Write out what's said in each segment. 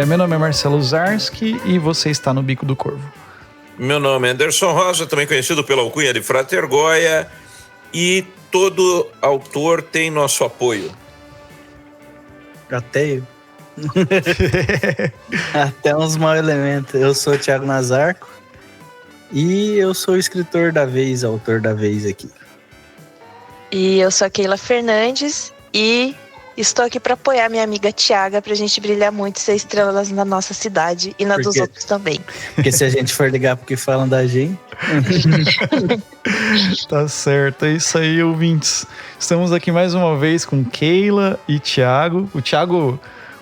Meu nome é Marcelo Zarski e você está no Bico do Corvo. Meu nome é Anderson Rosa, também conhecido pela alcunha de Frater Goya, e todo autor tem nosso apoio. Até eu. Até uns mau elementos. Eu sou o Thiago Nazarco e eu sou o escritor da vez, autor da vez aqui. E eu sou a Keila Fernandes e estou aqui para apoiar minha amiga Thiaga pra gente brilhar muito e ser estrelas na nossa cidade e na dos outros também. Porque se a gente for ligar porque falam da gente... Tá certo, é isso aí, ouvintes. Estamos aqui mais uma vez com Keila e Thiago. O Thiago,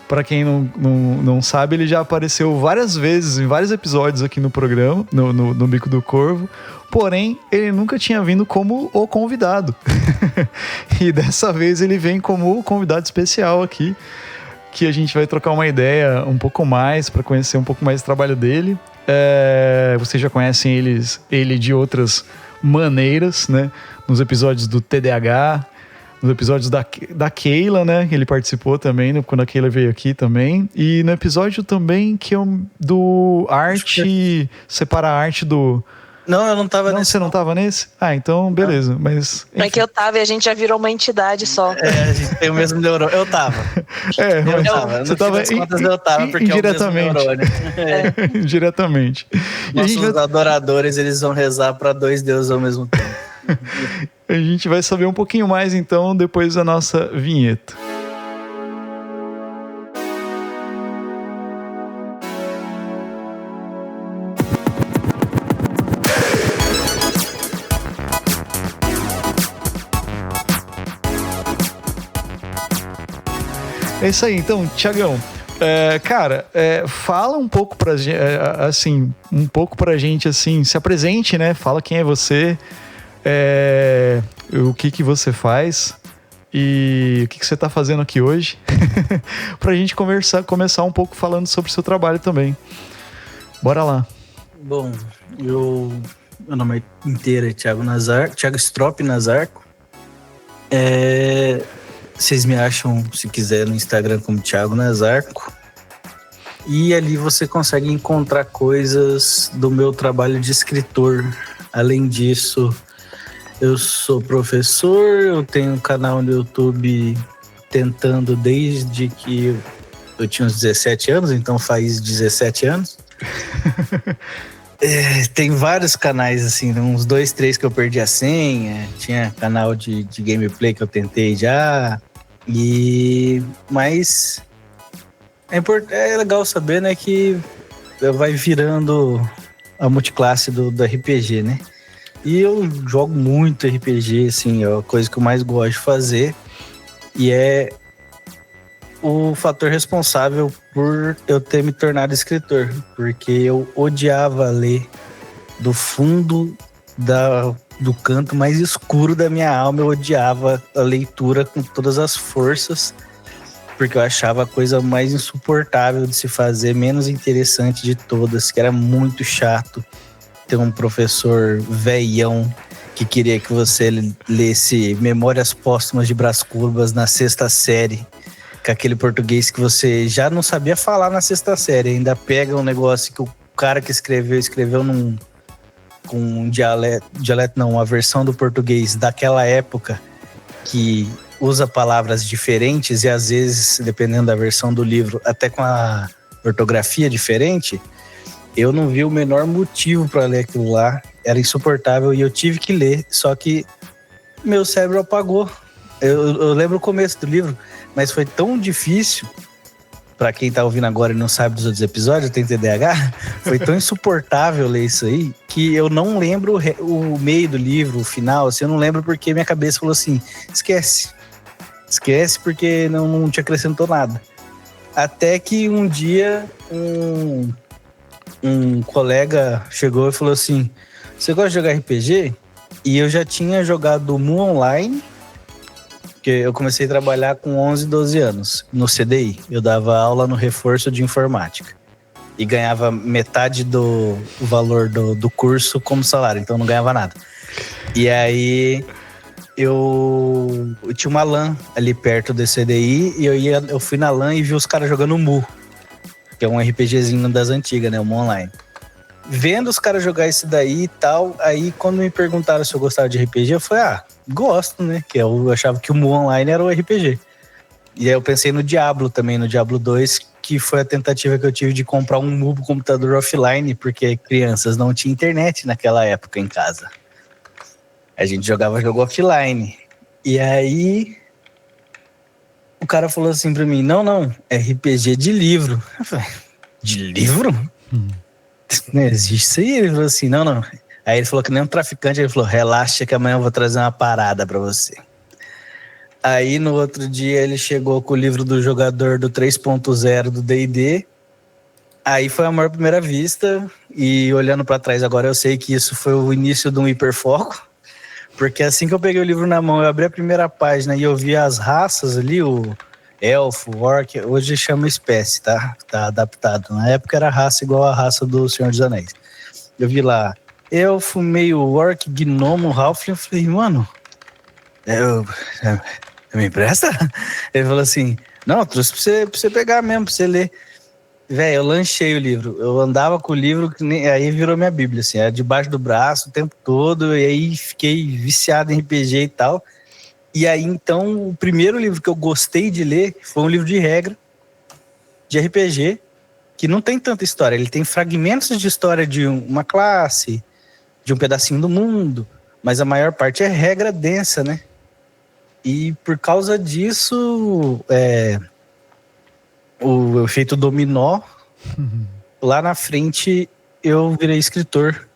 para quem não sabe, ele já apareceu várias vezes em vários episódios aqui no programa, no Bico do Corvo. Porém, ele nunca tinha vindo como o convidado. E dessa vez ele vem como o convidado especial aqui, que a gente vai trocar uma ideia um pouco mais, para conhecer um pouco mais do trabalho dele. Vocês já conhecem ele de outras maneiras, né? Nos episódios do TDAH, nos episódios da Keila, né? Ele participou também, né? Quando a Keila veio aqui também. E no episódio também que do arte... Separar a arte do... Não, eu não tava nesse. Você não tava nesse? Ah, então beleza. Mas, é que eu tava e a gente já virou uma entidade só. A gente tem o mesmo neurônio. Eu tava. Eu tava. Você tava eu tava, porque indiretamente. É o mesmo neurônio. Indiretamente. Nossos adoradores, eles vão rezar para dois deuses ao mesmo tempo. A gente vai saber um pouquinho mais, então, depois da nossa vinheta. É isso aí, então, Thiagão. Cara, fala um pouco pra gente, assim, se apresente, né? Fala quem é você, o que você faz e o que você tá fazendo aqui hoje. Pra gente começar um pouco falando sobre o seu trabalho também. Bora lá. Bom, meu nome inteiro é Thiago Nazarco, Thiago Strop Nazarco. Vocês me acham, se quiser, no Instagram como Thiago Nazarco. E ali você consegue encontrar coisas do meu trabalho de escritor. Além disso, eu sou professor, eu tenho um canal no YouTube tentando desde que eu tinha uns 17 anos, então faz 17 anos. Tem vários canais, assim, uns 2, 3 que eu perdi a senha. Tinha canal de gameplay que eu tentei já. Mas é legal saber, né, que vai virando a multiclasse do RPG, né? E eu jogo muito RPG, assim, é a coisa que eu mais gosto de fazer. E é o fator responsável por eu ter me tornado escritor, porque eu odiava ler do fundo do canto mais escuro da minha alma. Eu odiava a leitura com todas as forças, porque eu achava a coisa mais insuportável de se fazer, menos interessante de todas, que era muito chato ter um professor velhão que queria que você lesse Memórias Póstumas de Brás Cubas na 6ª série, com aquele português que você já não sabia falar na 6ª série, ainda pega um negócio que o cara que escreveu com um dialeto não, uma versão do português daquela época que usa palavras diferentes e às vezes, dependendo da versão do livro, até com a ortografia diferente. Eu não vi o menor motivo para ler aquilo lá, era insuportável e eu tive que ler, só que meu cérebro apagou. Eu lembro o começo do livro, mas foi tão difícil. Pra quem tá ouvindo agora e não sabe dos outros episódios, eu tenho TDAH, foi tão insuportável ler isso aí, que eu não lembro o meio do livro, o final, assim, eu não lembro porque minha cabeça falou assim, esquece porque não te acrescentou nada. Até que um dia, um colega chegou e falou assim, você gosta de jogar RPG? E eu já tinha jogado Mu Online, porque eu comecei a trabalhar com 11, 12 anos no CDI. Eu dava aula no reforço de informática e ganhava metade do valor do curso como salário, então não ganhava nada. E aí eu tinha uma LAN ali perto do CDI e eu fui na LAN e vi os caras jogando Mu, que é um RPGzinho das antigas, né? O Mu Online. Vendo os caras jogar isso daí e tal, aí quando me perguntaram se eu gostava de RPG, eu falei, gosto, né? Que eu achava que o Mu Online era o RPG. E aí eu pensei no Diablo também, no Diablo 2, que foi a tentativa que eu tive de comprar um Mu computador offline, porque crianças não tinham internet naquela época em casa. A gente jogava jogo offline. E aí o cara falou assim pra mim, não, RPG de livro. Eu falei, de livro? Não existe isso aí. Ele falou assim, não. Aí ele falou que nem um traficante, ele falou, relaxa que amanhã eu vou trazer uma parada pra você. Aí no outro dia ele chegou com o livro do jogador do 3.0 do D&D. Aí foi a maior primeira vista. E olhando pra trás agora eu sei que isso foi o início de um hiperfoco. Porque assim que eu peguei o livro na mão, eu abri a primeira página e eu vi as raças ali, o elfo, o orc, hoje chama espécie, tá? Tá adaptado. Na época era raça igual a raça do Senhor dos Anéis. Eu vi lá, elfo, meio orc, gnomo, halfling. Eu falei, mano, me empresta? Ele falou assim, não, eu trouxe pra você pegar mesmo, pra você ler. Velho, eu lanchei o livro. Eu andava com o livro, aí virou minha bíblia, assim. Era debaixo do braço o tempo todo, e aí fiquei viciado em RPG e tal. E aí, então, o primeiro livro que eu gostei de ler foi um livro de regra, de RPG, que não tem tanta história. Ele tem fragmentos de história de uma classe, de um pedacinho do mundo, mas a maior parte é regra densa, né? E por causa disso, o efeito dominó, lá na frente eu virei escritor.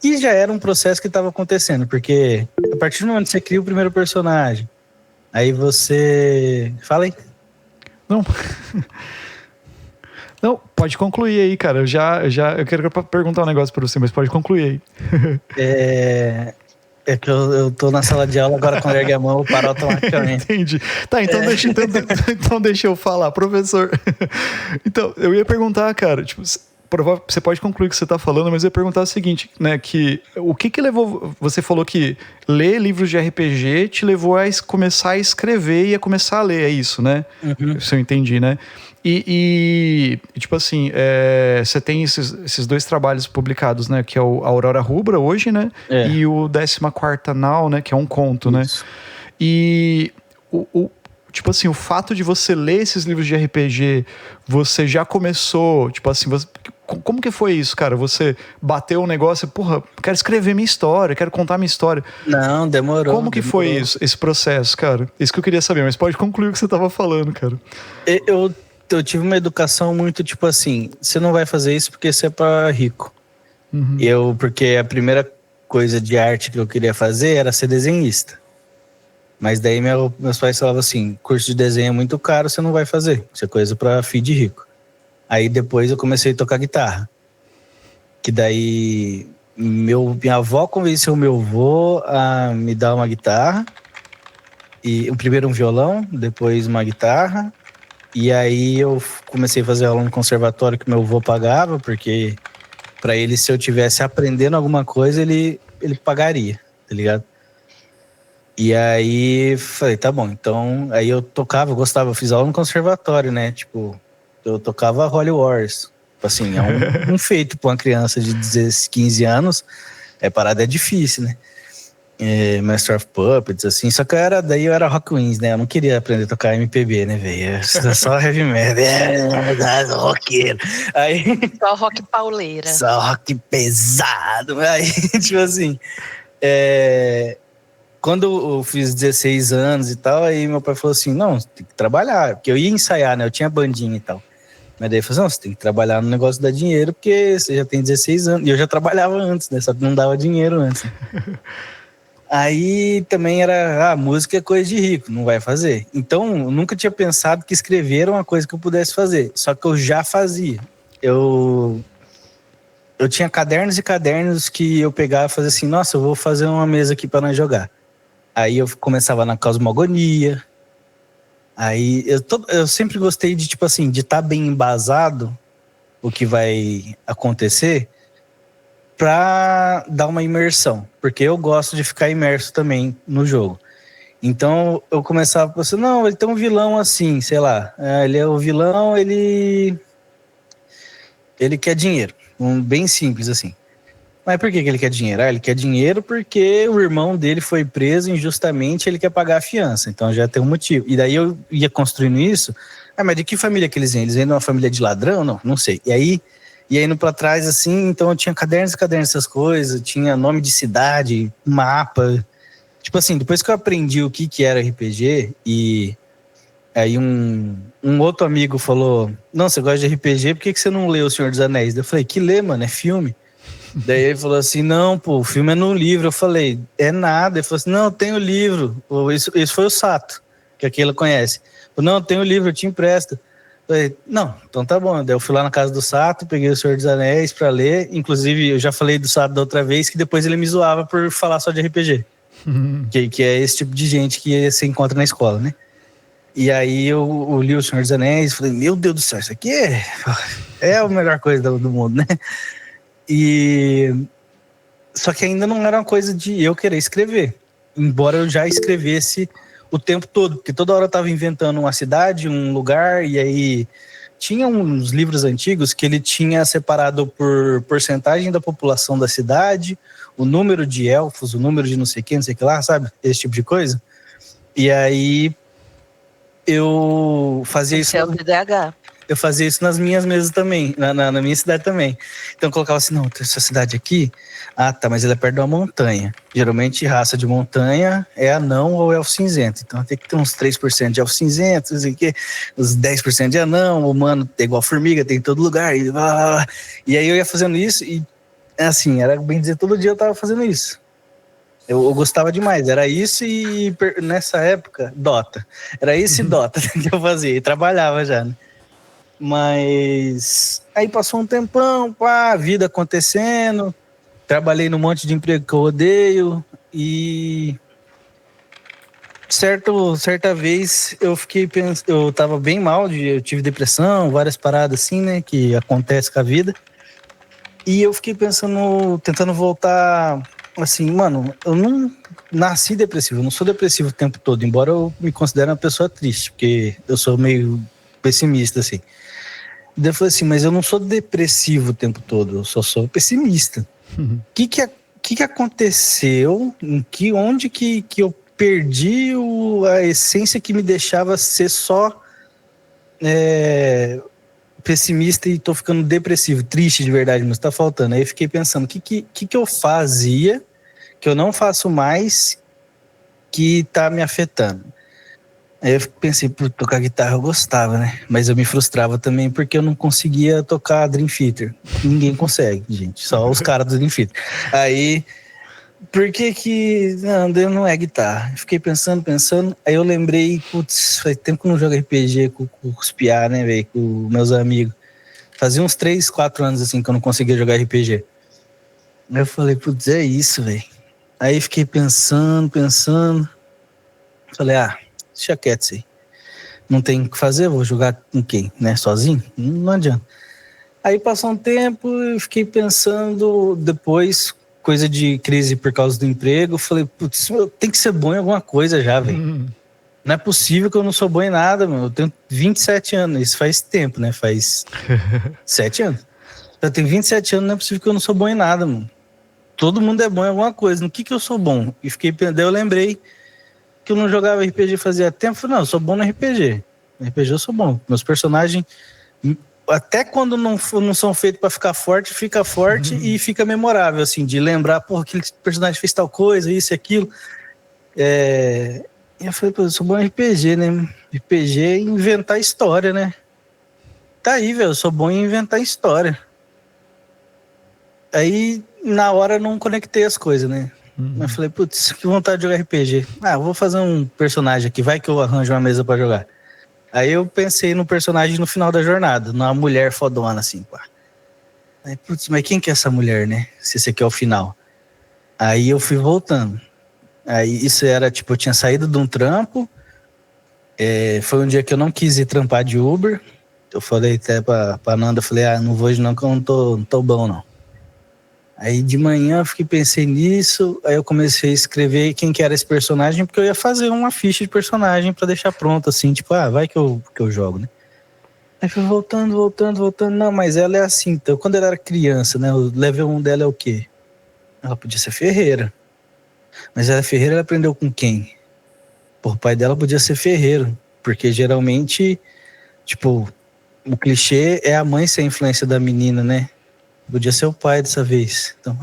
E já era um processo que estava acontecendo, porque a partir do momento que você cria o primeiro personagem, aí você... Fala aí. Não, pode concluir aí, cara. Eu quero perguntar um negócio pra você, mas pode concluir aí. É que eu tô na sala de aula, agora quando eu ergue a mão eu paro automaticamente. Entendi. Tá, então deixa eu falar, professor. Então, eu ia perguntar, cara, tipo, você pode concluir o que você tá falando, mas eu ia perguntar o seguinte, né, que o que levou, você falou que ler livros de RPG te levou a começar a escrever e a começar a ler, é isso, né? Uhum. Se eu entendi, né? E tipo assim, você tem esses dois trabalhos publicados, né? Que é o Aurora Rubra hoje, né? E o 14ª Nau, né? Que é um conto, isso. né? E tipo assim, o fato de você ler esses livros de RPG, você já começou, tipo assim, como que foi isso, cara? Você bateu um negócio, porra, quero escrever minha história, quero contar minha história. Não, demorou. Como que foi isso, esse processo, cara? Isso que eu queria saber, mas pode concluir o que você tava falando, cara. Eu tive uma educação muito tipo assim, você não vai fazer isso porque você é pra rico. Uhum. Porque a primeira coisa de arte que eu queria fazer era ser desenhista. Mas daí meus pais falavam assim, curso de desenho é muito caro, você não vai fazer. Isso é coisa pra filho de rico. Aí depois eu comecei a tocar guitarra. Que daí minha avó convenceu meu avô a me dar uma guitarra. E primeiro um violão, depois uma guitarra. E aí eu comecei a fazer aula no conservatório que meu avô pagava, porque pra ele, se eu tivesse aprendendo alguma coisa, ele pagaria, tá ligado? E aí falei, tá bom, então aí eu gostava, eu fiz aula no conservatório, né? Tipo, eu tocava Holy Wars. Tipo assim, é um feito pra uma criança de 15 anos, parada é difícil, né? Master of Puppets, assim, só que daí eu era Rock Wings, né? Eu não queria aprender a tocar MPB, né, velho? Só heavy metal, roqueiro. Aí, Só rock pauleira. só rock pesado. Aí, tipo assim, quando eu fiz 16 anos e tal, aí meu pai falou assim, não, você tem que trabalhar, porque eu ia ensaiar, né? Eu tinha bandinha e tal. Mas daí ele falou assim, não, você tem que trabalhar no negócio da dinheiro, porque você já tem 16 anos. E eu já trabalhava antes, né? Só que não dava dinheiro antes. Aí também era, música é coisa de rico, não vai fazer. Então, eu nunca tinha pensado que escrever era uma coisa que eu pudesse fazer. Só que eu já fazia. Eu tinha cadernos e cadernos que eu pegava e fazia assim, nossa, eu vou fazer uma mesa aqui para nós jogar. Aí eu começava na cosmogonia. Aí eu sempre gostei de, tipo assim, de estar bem embasado o que vai acontecer. pra dar uma imersão, porque eu gosto de ficar imerso também no jogo. Então eu começava a pensar, não, ele tem um vilão assim, sei lá, ele é o vilão, ele quer dinheiro, bem simples assim. Mas por que ele quer dinheiro? Ele quer dinheiro porque o irmão dele foi preso injustamente, ele quer pagar a fiança, então já tem um motivo. E daí eu ia construindo isso, mas de que família que eles vêm? Eles vêm de uma família de ladrão? Não sei. E aí ia indo pra trás assim, então eu tinha cadernos e cadernos dessas coisas, tinha nome de cidade, mapa. Tipo assim, depois que eu aprendi o que era RPG, e aí um outro amigo falou, não, você gosta de RPG, por que você não lê O Senhor dos Anéis? Eu falei, que lê, mano, é filme. Daí ele falou assim, não, pô, o filme é no livro. Eu falei, é nada. Ele falou assim, não, tem o livro. Isso foi o Sato, que aquele conhece. Falei, não, tem o livro, eu te empresto. Eu falei, não, então tá bom. Daí eu fui lá na casa do Sato, peguei O Senhor dos Anéis pra ler. Inclusive, eu já falei do Sato da outra vez, que depois ele me zoava por falar só de RPG. Que é esse tipo de gente que você encontra na escola, né? E aí eu li O Senhor dos Anéis e falei, meu Deus do céu, isso aqui é a melhor coisa do mundo, né? Só que ainda não era uma coisa de eu querer escrever, embora eu já escrevesse o tempo todo, porque toda hora eu estava inventando uma cidade, um lugar, e aí tinha uns livros antigos que ele tinha separado por porcentagem da população da cidade, o número de elfos, o número de não sei quem, não sei o que lá, sabe? Esse tipo de coisa. E aí eu fazia isso. É o TDAH. Eu fazia isso nas minhas mesas também, na minha cidade também. Então eu colocava assim, não, tem essa cidade aqui, tá, mas ela é perto de uma montanha. Geralmente raça de montanha é anão ou elfo cinzento. Então tem que ter uns 3% de elfo cinzento, uns 10% de anão, humano é igual formiga, tem em todo lugar. E aí eu ia fazendo isso e, assim, era bem dizer, todo dia eu tava fazendo isso. Eu gostava demais, era isso e nessa época, Dota. Era isso e Dota que eu fazia, e trabalhava já, né? Mas aí passou um tempão, a vida acontecendo, trabalhei num monte de emprego que eu odeio e certa vez eu fiquei pensando, eu tava bem mal, eu tive depressão, várias paradas assim, né, que acontece com a vida. E eu fiquei pensando, tentando voltar, assim, mano, eu não nasci depressivo, eu não sou depressivo o tempo todo, embora eu me considere uma pessoa triste, porque eu sou meio pessimista, assim. Daí eu falei assim, mas eu não sou depressivo o tempo todo, eu só sou pessimista. O que aconteceu? Onde que eu perdi a essência que me deixava ser só pessimista e tô ficando depressivo, triste de verdade, mas tá faltando. Aí eu fiquei pensando, o que eu fazia que eu não faço mais que tá me afetando? Aí eu pensei, por tocar guitarra eu gostava, né? Mas eu me frustrava também porque eu não conseguia tocar Dream Theater. Ninguém consegue, gente. Só os caras do Dream Theater. Aí, por que não é guitarra? Fiquei pensando. Aí eu lembrei, putz, faz tempo que eu não jogo RPG com os piá, né, velho? Com meus amigos. Fazia uns 3, 4 anos, assim, que eu não conseguia jogar RPG. Aí eu falei, putz, é isso, velho. Aí fiquei pensando. Falei, deixa quieto isso aí. Não tem o que fazer, vou jogar com quem, né? Sozinho? Não adianta. Aí passou um tempo, eu fiquei pensando, depois, coisa de crise por causa do emprego, falei, putz, eu tenho que ser bom em alguma coisa já, velho. Não é possível que eu não sou bom em nada, meu. Eu tenho 27 anos, isso faz tempo, né? Faz 7 anos. Eu tenho 27 anos, não é possível que eu não sou bom em nada, mano. Todo mundo é bom em alguma coisa, no que eu sou bom? E daí eu lembrei que eu não jogava RPG fazia tempo. Falei, não, eu sou bom no RPG. No RPG eu sou bom. Meus personagens, até quando não são feitos pra ficar forte, fica forte e fica memorável, assim, de lembrar, porra, aquele personagem fez tal coisa, isso e aquilo. E eu falei, pô, eu sou bom em RPG, né? RPG é inventar história, né? Tá aí, velho, eu sou bom em inventar história. Aí, na hora, eu não conectei as coisas, né? Eu falei, putz, que vontade de jogar RPG. Eu vou fazer um personagem aqui, vai que eu arranjo uma mesa pra jogar. Aí eu pensei no personagem no final da jornada, numa mulher fodona, assim, pá. Aí, putz, mas quem que é essa mulher, né? Se esse aqui é o final. Aí eu fui voltando. Aí isso era, tipo, eu tinha saído de um trampo, foi um dia que eu não quis ir trampar de Uber. Eu falei até pra Nanda, eu falei, não vou hoje não, que eu não tô bom, não. Aí de manhã eu pensei nisso, aí eu comecei a escrever quem que era esse personagem, porque eu ia fazer uma ficha de personagem pra deixar pronto, assim, tipo, vai que eu jogo, né? Aí foi voltando, não, mas ela é assim, então, quando ela era criança, né, o level 1 dela é o quê? Ela podia ser ferreira, mas ela é ferreira, ela aprendeu com quem? Pô, o pai dela podia ser ferreiro, porque geralmente, tipo, o clichê é a mãe ser a influência da menina, né? Podia ser o pai dessa vez. Então,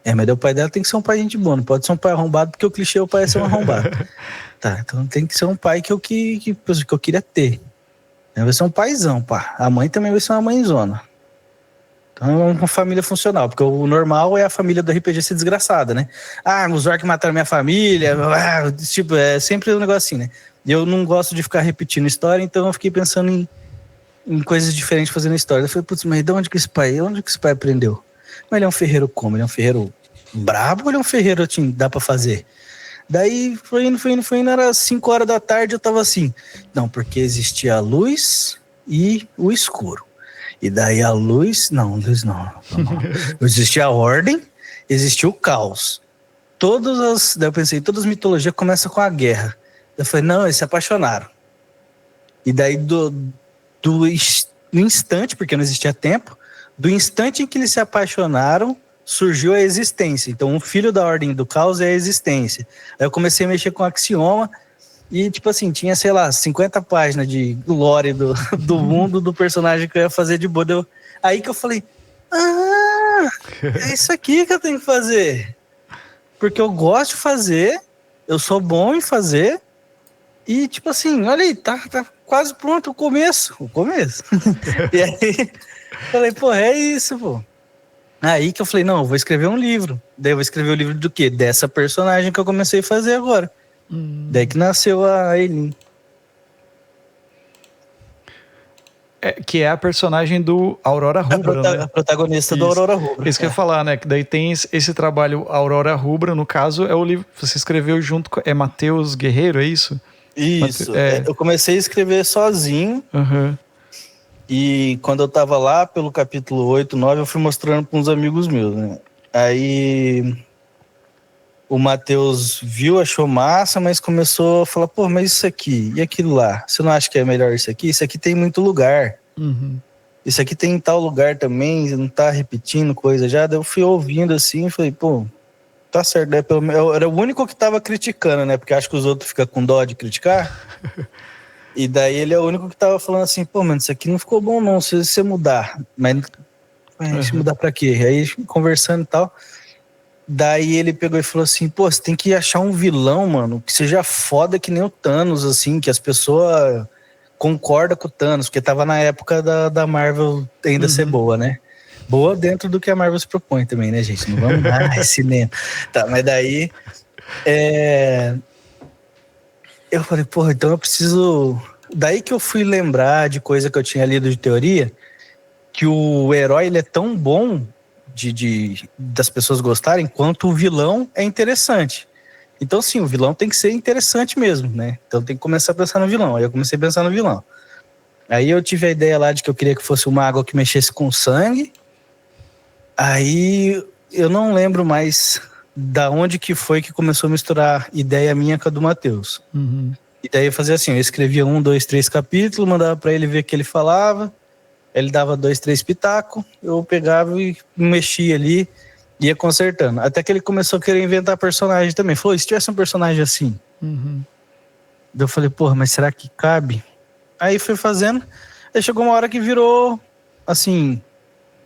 mas o pai dela tem que ser um pai gente boa, não pode ser um pai arrombado, porque o clichê é o pai ser um arrombado. Tá, então tem que ser um pai que eu queria ter. Vai ser um paizão, pá. A mãe também vai ser uma mãezona. Então é uma família funcional, porque o normal é a família do RPG ser desgraçada, né? Os orcs mataram minha família, tipo, é sempre um negócio assim, né? E eu não gosto de ficar repetindo história, então eu fiquei pensando em coisas diferentes fazendo história. Eu falei, putz, mas de onde que esse pai aprendeu? Mas ele é um ferreiro como? Ele é um ferreiro brabo ou ele é um ferreiro assim, dá pra fazer? Daí foi indo, era 5 horas da tarde, eu tava assim, não, porque existia a luz e o escuro. E daí a luz não. Existia a ordem, existia o caos. Daí eu pensei, todas as mitologias começam com a guerra. Eu falei, não, eles se apaixonaram. E daí do instante, porque não existia tempo, do instante em que eles se apaixonaram, surgiu a existência. Então, um filho da ordem do caos é a existência. Aí eu comecei a mexer com axioma e, tipo assim, tinha, sei lá, 50 páginas de lore do mundo do personagem que eu ia fazer de boa. Aí que eu falei, é isso aqui que eu tenho que fazer. Porque eu gosto de fazer, eu sou bom em fazer e, tipo assim, olha aí, tá quase pronto o começo. E aí, falei, é isso, pô. Aí que eu falei, não, eu vou escrever um livro. Daí eu vou escrever o livro do quê? Dessa personagem que eu comecei a fazer agora. Daí que nasceu a Eileen. Que é a personagem do Aurora Rubra, né? A protagonista do Aurora Rubra. Isso que eu ia falar, né? Que daí tem esse trabalho Aurora Rubra, no caso, é o livro que você escreveu junto com... É Matheus Guerreiro, é isso? Isso. Eu comecei a escrever sozinho. E quando eu tava lá pelo capítulo 8, 9, eu fui mostrando para uns amigos meus, né? Aí o Matheus viu, achou massa, mas começou a falar, mas isso aqui e aquilo lá, você não acha que é melhor isso aqui? Isso aqui tem muito lugar. Isso aqui tem em tal lugar também, você não tá repetindo coisa já? Daí eu fui ouvindo assim e falei, tá certo, né? Eu era o único que tava criticando, né? Porque acho que os outros ficam com dó de criticar. E daí ele é o único que tava falando assim, mano, isso aqui não ficou bom não, se você mudar. Mas se mudar pra quê? Aí conversando e tal. Daí ele pegou e falou assim, você tem que achar um vilão, mano, que seja foda que nem o Thanos, assim, que as pessoas concordam com o Thanos, porque tava na época da Marvel ainda ser boa, né? Boa dentro do que a Marvel se propõe também, né, gente? Não vamos dar cinema. Tá, mas daí... Eu falei, então eu preciso... Daí que eu fui lembrar de coisa que eu tinha lido de teoria, que o herói ele é tão bom das pessoas gostarem quanto o vilão é interessante. Então, sim, o vilão tem que ser interessante mesmo, né? Então tem que começar a pensar no vilão. Aí eu comecei a pensar no vilão. Aí eu tive a ideia lá de que eu queria que fosse uma água que mexesse com sangue. Aí eu não lembro mais da onde que foi que começou a misturar ideia minha com a do Matheus. E daí eu fazia assim, eu escrevia 1, 2, 3 capítulos, mandava pra ele ver o que ele falava, ele dava 2, 3 pitacos, eu pegava e mexia ali, ia consertando. Até que ele começou a querer inventar personagem também. Falou, se tivesse um personagem assim? Daí eu falei, mas será que cabe? Aí fui fazendo, aí chegou uma hora que virou, assim...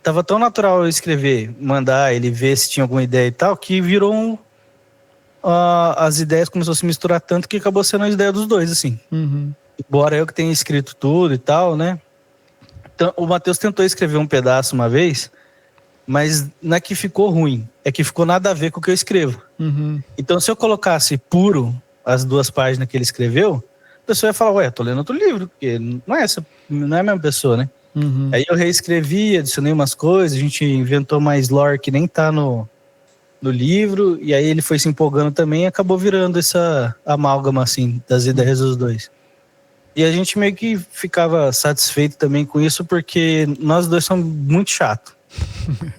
Tava tão natural eu escrever, mandar ele ver se tinha alguma ideia e tal, que virou as ideias começou a se misturar tanto que acabou sendo a ideia dos dois, assim. Embora eu que tenha escrito tudo e tal, né? Então, o Matheus tentou escrever um pedaço uma vez, mas não é que ficou ruim, é que ficou nada a ver com o que eu escrevo. Então, se eu colocasse puro as 2 páginas que ele escreveu, a pessoa ia falar, eu tô lendo outro livro, porque não é a mesma pessoa, né? Aí eu reescrevi, adicionei umas coisas, a gente inventou mais lore que nem tá no livro, e aí ele foi se empolgando também e acabou virando essa amálgama, assim, das ideias dos dois. E a gente meio que ficava satisfeito também com isso, porque nós dois somos muito chatos.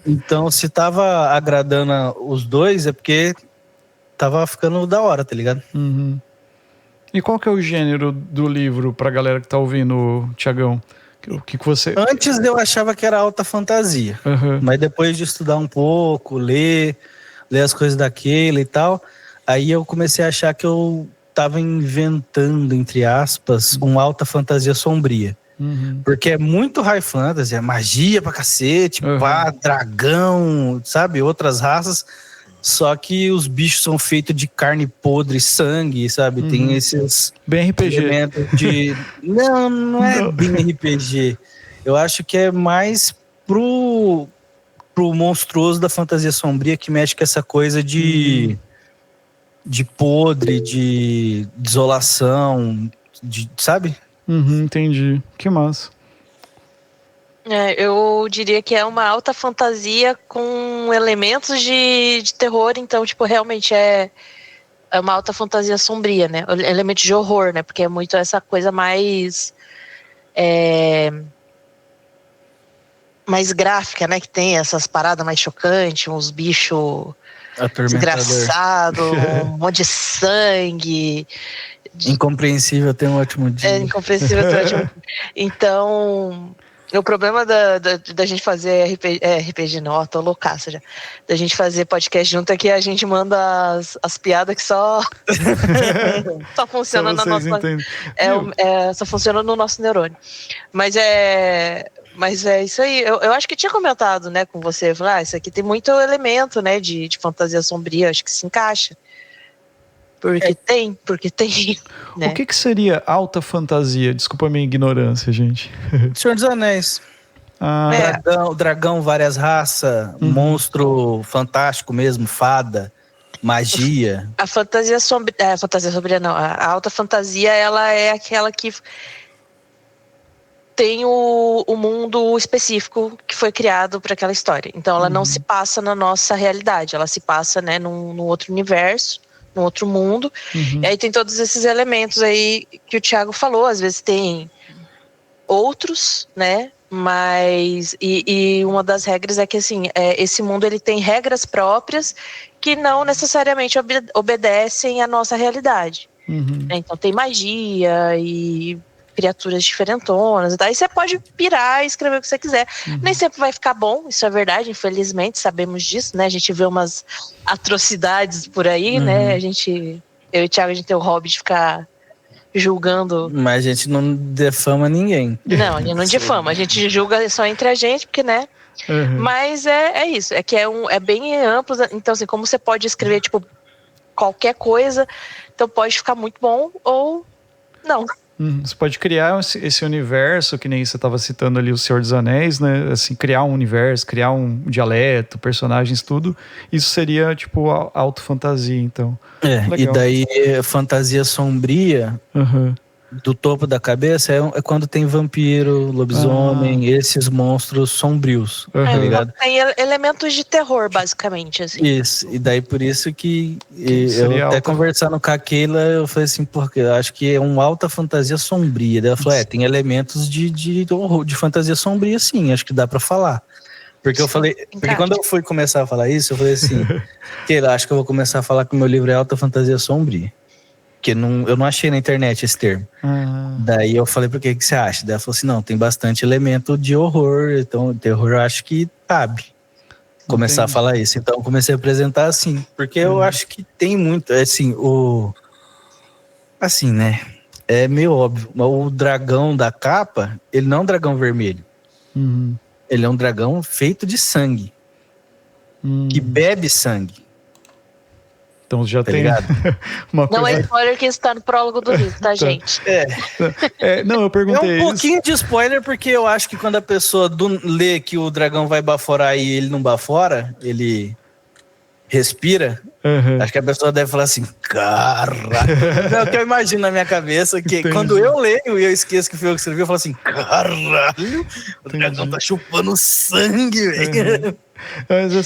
Então, se tava agradando os dois, é porque tava ficando da hora, tá ligado? Uhum. E qual que é o gênero do livro pra galera que tá ouvindo, Tiagão? O que você... Antes eu achava que era alta fantasia, Uhum. mas depois de estudar um pouco, ler as coisas daquele e tal, aí eu comecei a achar que eu tava inventando, entre aspas, uma alta fantasia sombria. Uhum. Porque é muito high fantasy, é magia pra cacete, pá, dragão, sabe? Outras raças. Só que os bichos são feitos de carne podre, sangue, sabe? Tem esses Bem RPG. elementos de... Não é bem RPG. Eu acho que é mais pro monstruoso da fantasia sombria, que mexe com essa coisa de podre, de desolação, sabe? Entendi. Que massa. Eu diria que é uma alta fantasia com elementos de terror, então, tipo, realmente é uma alta fantasia sombria, né? Elementos de horror, né? Porque é muito essa coisa mais gráfica, né? Que tem essas paradas mais chocantes, uns bichos desgraçados, um monte de sangue. Incompreensível, tem um ótimo dia. Incompreensível, tem um ótimo dia. Então... O problema da gente fazer RPG, não, tô loucaça já. Da gente fazer podcast junto é que a gente manda as piadas que só funciona na nossa. Só funciona no nosso neurônio. Mas é isso aí. Eu acho que tinha comentado, né, com você. Falar, isso aqui tem muito elemento, né, de fantasia sombria. Acho que se encaixa. Porque tem. Né? O que seria alta fantasia? Desculpa a minha ignorância, gente. Senhor dos Anéis. Dragão, várias raças, monstro fantástico mesmo, fada, magia. A fantasia sombria não. A alta fantasia, ela é aquela que tem o mundo específico que foi criado para aquela história. Então ela não se passa na nossa realidade, ela se passa, né, num outro universo, num outro mundo. E aí tem todos esses elementos aí que o Thiago falou. Às vezes tem outros, né? Mas e uma das regras é que assim, esse mundo ele tem regras próprias que não necessariamente obedecem à nossa realidade. Então tem magia e criaturas diferentonas e tal. Aí você pode pirar e escrever o que você quiser. Nem sempre vai ficar bom, isso é verdade, infelizmente, sabemos disso, né? A gente vê umas atrocidades por aí, né? Eu e o Thiago, a gente tem o hobby de ficar julgando. Mas a gente não defama ninguém. Não, a gente não difama, a gente julga só entre a gente, porque, né? Mas é isso, é que é bem amplo. Então, assim, como você pode escrever, tipo, qualquer coisa, então pode ficar muito bom ou não. Você pode criar esse universo, que nem você estava citando ali o Senhor dos Anéis, né? Assim, criar um universo, criar um dialeto, personagens, tudo. Isso seria, tipo, auto-fantasia, então. E daí, fantasia sombria, do topo da cabeça, é quando tem vampiro, lobisomem, esses monstros sombrios, tá ligado? Tem elementos de terror, basicamente, assim. Isso, e daí por isso que eu até conversando com a Keila, eu falei assim, porque eu acho que é uma alta fantasia sombria. Daí ela falou, tem elementos de horror, de fantasia sombria, sim, acho que dá pra falar. Porque eu falei, porque quando eu fui começar a falar isso, eu falei assim, Keila, acho que eu vou começar a falar que o meu livro é alta fantasia sombria. Porque eu não achei na internet esse termo. Daí eu falei, por que você acha? Daí ela falou assim, não, tem bastante elemento de horror, então terror eu acho que cabe começar a falar isso. Então eu comecei a apresentar assim, porque eu acho que tem muito, assim, assim, né, é meio óbvio, mas o dragão da capa, ele não é um dragão vermelho. Ele é um dragão feito de sangue, que bebe sangue. Então já tem uma coisa... Não é spoiler que isso tá no prólogo do livro, tá, gente? Não, eu perguntei um pouquinho de spoiler, porque eu acho que quando a pessoa lê que o dragão vai baforar e ele não bafora, ele respira, acho que a pessoa deve falar assim, caralho. É o que eu imagino na minha cabeça, que quando eu leio e eu esqueço que foi eu que escrevi, eu falo assim, caralho, o dragão tá chupando sangue, velho.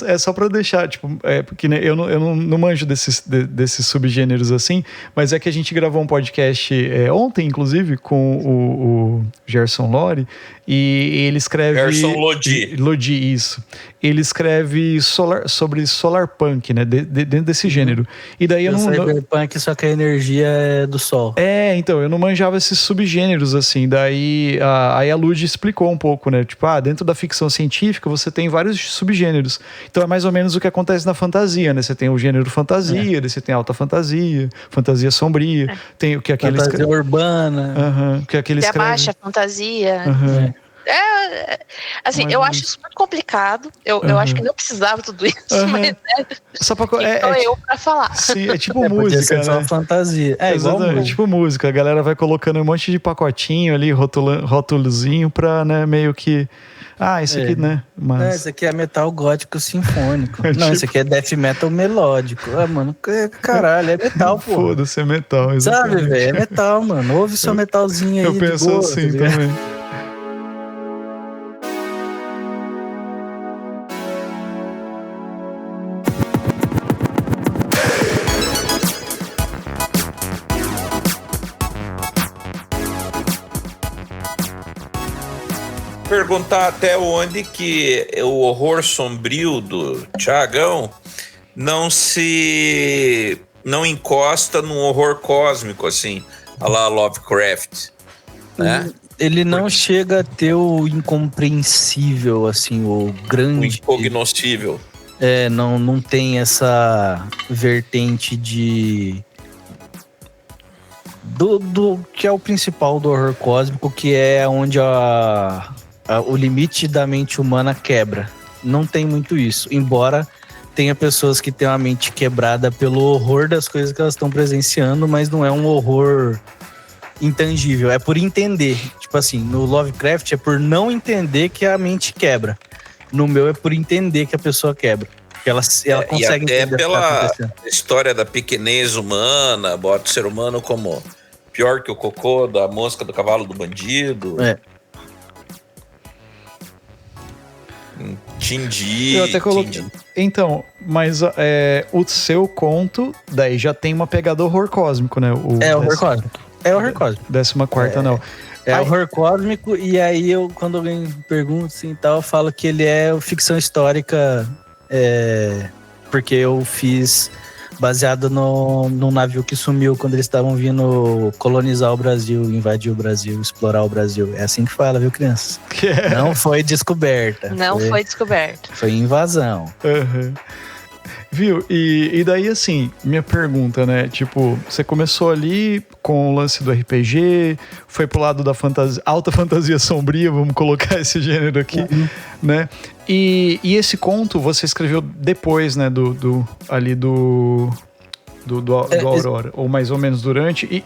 É só pra deixar, tipo, porque né, eu não manjo desses subgêneros assim, mas é que a gente gravou um podcast ontem, inclusive, com o Gerson Lori, e ele escreve... Gerson Lodi. Lodi, isso. ele escreve sobre solar punk, né? Dentro desse gênero. E daí eu não... Cyberpunk, só que a energia é do sol. Então, eu não manjava esses subgêneros, assim. Daí a Lud explicou um pouco, né? Tipo, dentro da ficção científica você tem vários subgêneros. Então é mais ou menos o que acontece na fantasia, né? Você tem o gênero fantasia, daí você tem alta fantasia, fantasia sombria, tem o que aquele... Fantasia urbana. que aquele escreve... baixa fantasia. Assim, eu acho isso muito complicado. Eu acho que não precisava tudo isso, mas só pra, eu pra falar. Sim, é tipo música, né? Só fantasia. Exatamente, tipo música. A galera vai colocando um monte de pacotinho ali, rótulozinho pra, né, meio que... isso aqui, né? Mas... Isso aqui é metal gótico sinfônico. Não, isso aqui é death metal melódico. Mano, caralho, é metal, pô. Foda-se, é metal, exatamente. Sabe, velho? É metal, mano. Ouve seu metalzinho aí. Eu penso boa, assim também. Perguntar até onde que o horror sombrio do Thiagão não encosta num horror cósmico, assim, a la Lovecraft, né? Ele não chega a ter o incompreensível, assim, o grande... O incognoscível. Não tem essa vertente de... Do que é o principal do horror cósmico, que é onde o limite da mente humana quebra. Não tem muito isso, embora tenha pessoas que têm a mente quebrada pelo horror das coisas que elas estão presenciando, mas não é um horror intangível, é por entender. Tipo assim, no Lovecraft é por não entender que a mente quebra. No meu é por entender que a pessoa quebra. Ela consegue entender. E até entender pela história da pequenez humana, bota o ser humano como pior que o cocô da mosca do cavalo do bandido. Entendi. Eu até coloquei. Então, mas o seu conto daí já tem uma pegada horror cósmico, né? Horror cósmico. É horror cósmico. 14ª, não. É horror cósmico, e aí quando alguém pergunta assim tal, eu falo que ele é ficção histórica, porque eu fiz baseado no navio que sumiu quando eles estavam vindo colonizar o Brasil, invadir o Brasil, explorar o Brasil. É assim que fala, viu, crianças? Não foi descoberta. Não foi descoberta. Foi invasão. Viu? E daí, assim, minha pergunta, né? Tipo, você começou ali com o lance do RPG, foi pro lado da alta fantasia sombria, vamos colocar esse gênero aqui, né? E esse conto você escreveu depois, né? Do Aurora, ou mais ou menos durante,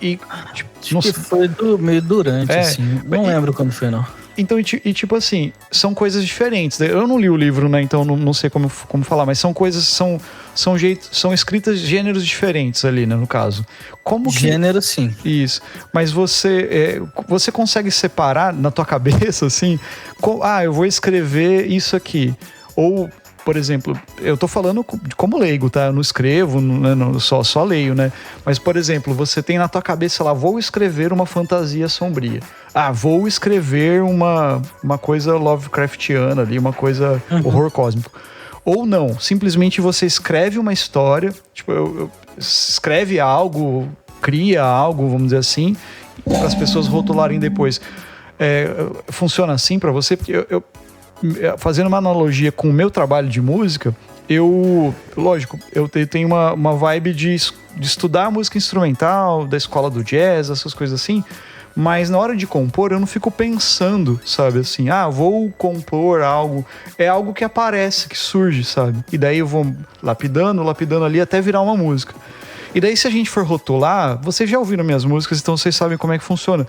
não sei. Foi meio durante, assim. Não lembro quando foi, não. Então, tipo assim, são coisas diferentes. Eu não li o livro, né? Então não sei como falar, mas são coisas, são escritas gêneros diferentes ali, né? No caso. Gênero, sim. Isso. Mas você consegue separar na tua cabeça, assim, eu vou escrever isso aqui. Ou, por exemplo, eu tô falando como leigo, tá? Eu não escrevo, só leio, né? Mas, por exemplo, você tem na tua cabeça lá, vou escrever uma fantasia sombria. Vou escrever uma coisa Lovecraftiana ali, uma coisa horror cósmico. Ou não, simplesmente você escreve uma história, tipo, escreve algo, cria algo, vamos dizer assim, para as pessoas rotularem depois. Funciona assim para você? Porque fazendo uma analogia com o meu trabalho de música, eu tenho uma vibe de estudar música instrumental, da escola do jazz, essas coisas assim, mas na hora de compor eu não fico pensando, sabe, assim, vou compor algo, é algo que aparece, que surge, sabe, e daí eu vou lapidando ali até virar uma música. E daí, se a gente for rotular, vocês já ouviram minhas músicas, então vocês sabem como é que funciona.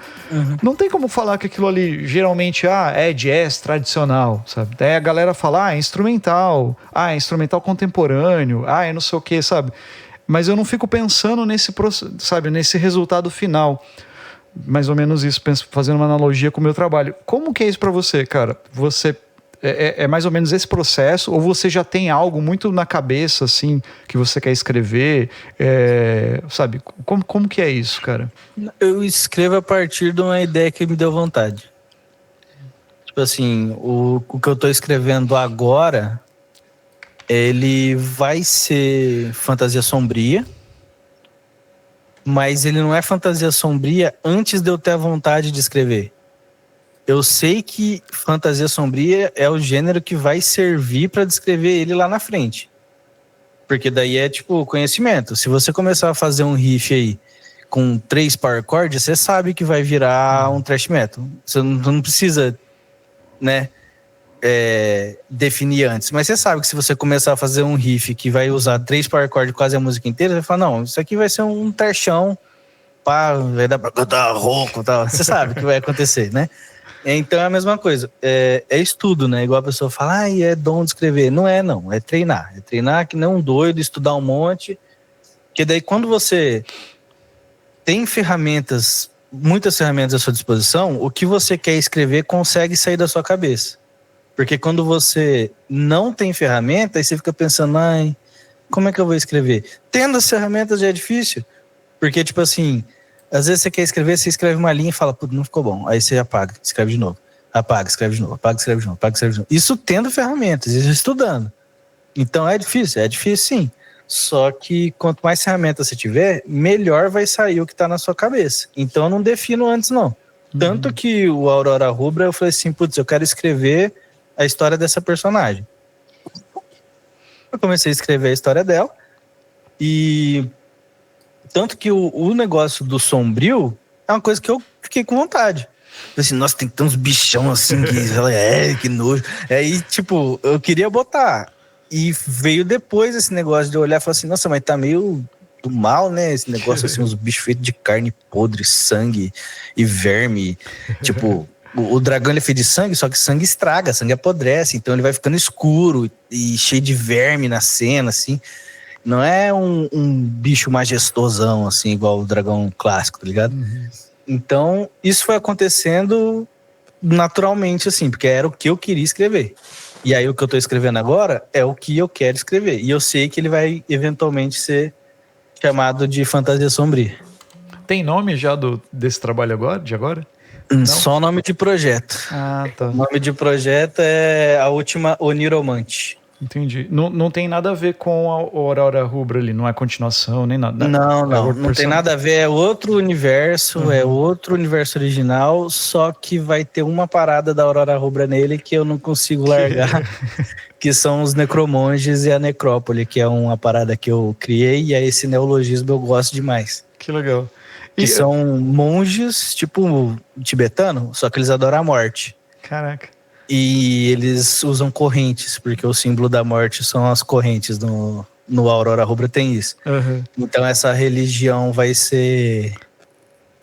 Não tem como falar que aquilo ali, geralmente, é jazz tradicional, sabe? Daí a galera fala, é instrumental, é instrumental contemporâneo, é não sei o que, sabe? Mas eu não fico pensando nesse resultado final. Mais ou menos isso, fazendo uma analogia com o meu trabalho. Como que é isso pra você, cara? Você... É mais ou menos esse processo, ou você já tem algo muito na cabeça, assim, que você quer escrever, sabe? Como que é isso, cara? Eu escrevo a partir de uma ideia que me deu vontade. Tipo assim, o que eu tô escrevendo agora ele vai ser fantasia sombria, mas ele não é fantasia sombria antes de eu ter a vontade de escrever. Eu sei que fantasia sombria é o gênero que vai servir para descrever ele lá na frente. Porque daí é tipo conhecimento. Se você começar a fazer um riff aí com 3 power chords, você sabe que vai virar um thrash metal. Você não precisa, né, definir antes. Mas você sabe que se você começar a fazer um riff que vai usar 3 power chords quase a música inteira, você vai falar, não, isso aqui vai ser um trashão, pá, vai dar pra cantar rouco e tal. Você sabe o que vai acontecer, né? Então é a mesma coisa. É estudo, né? Igual a pessoa fala, é dom de escrever. Não é, não. É treinar. É treinar que nem um doido, estudar um monte. Porque daí quando você tem ferramentas, muitas ferramentas à sua disposição, o que você quer escrever consegue sair da sua cabeça. Porque quando você não tem ferramenta, aí você fica pensando, como é que eu vou escrever? Tendo as ferramentas já é difícil. Porque, tipo assim, às vezes você quer escrever, você escreve uma linha e fala, putz, não ficou bom. Aí você apaga, escreve de novo. Apaga, escreve de novo, apaga, escreve de novo, apaga, escreve de novo. Isso tendo ferramentas, isso estudando. Então é difícil sim. Só que quanto mais ferramentas você tiver, melhor vai sair o que tá na sua cabeça. Então eu não defino antes, não. Tanto que o Aurora Rubra, eu falei assim, putz, eu quero escrever a história dessa personagem. Eu comecei a escrever a história dela e tanto que o negócio do sombrio é uma coisa que eu fiquei com vontade. Falei assim, nossa, tem que ter uns bichão assim, que nojo. Aí, tipo, eu queria botar. E veio depois esse negócio de eu olhar e falar assim, nossa, mas tá meio do mal, né? Esse negócio assim, uns bichos feitos de carne podre, sangue e verme. Tipo, o dragão ele é feito de sangue, só que sangue estraga, sangue apodrece. Então ele vai ficando escuro e cheio de verme na cena, assim. Não é um bicho majestosão, assim, igual o dragão clássico, tá ligado? Então, isso foi acontecendo naturalmente, assim, porque era o que eu queria escrever. E aí, o que eu tô escrevendo agora é o que eu quero escrever. E eu sei que ele vai, eventualmente, ser chamado de fantasia sombria. Tem nome já desse trabalho de agora? Só nome de projeto. Ah, tá. O nome de projeto é A Última Oniromante. Entendi. Não tem nada a ver com a Aurora Rubra ali, não é continuação, nem nada. Não tem nada a ver, é outro universo, é outro universo original, só que vai ter uma parada da Aurora Rubra nele que eu não consigo largar, que são os necromonges e a necrópole, que é uma parada que eu criei, e aí esse neologismo eu gosto demais. Que legal. Que são monges, tipo tibetano, só que eles adoram a morte. Caraca. E eles usam correntes, porque o símbolo da morte são as correntes. No Aurora Rubra tem isso. Então essa religião vai ser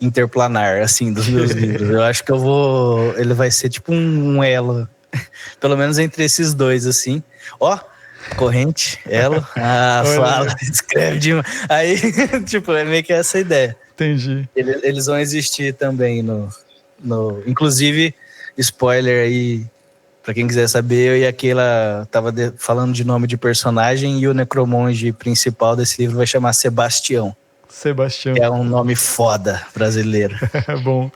interplanar, assim, dos meus livros. Eu acho que ele vai ser tipo um elo, pelo menos entre esses dois, assim. Corrente, elo, fala, escreve demais. Aí, tipo, é meio que essa ideia. Entendi. Eles vão existir também inclusive, spoiler aí, pra quem quiser saber, eu e aquela tava falando de nome de personagem e o necromonge principal desse livro vai chamar Sebastião. Sebastião. Que é um nome foda brasileiro. Bom.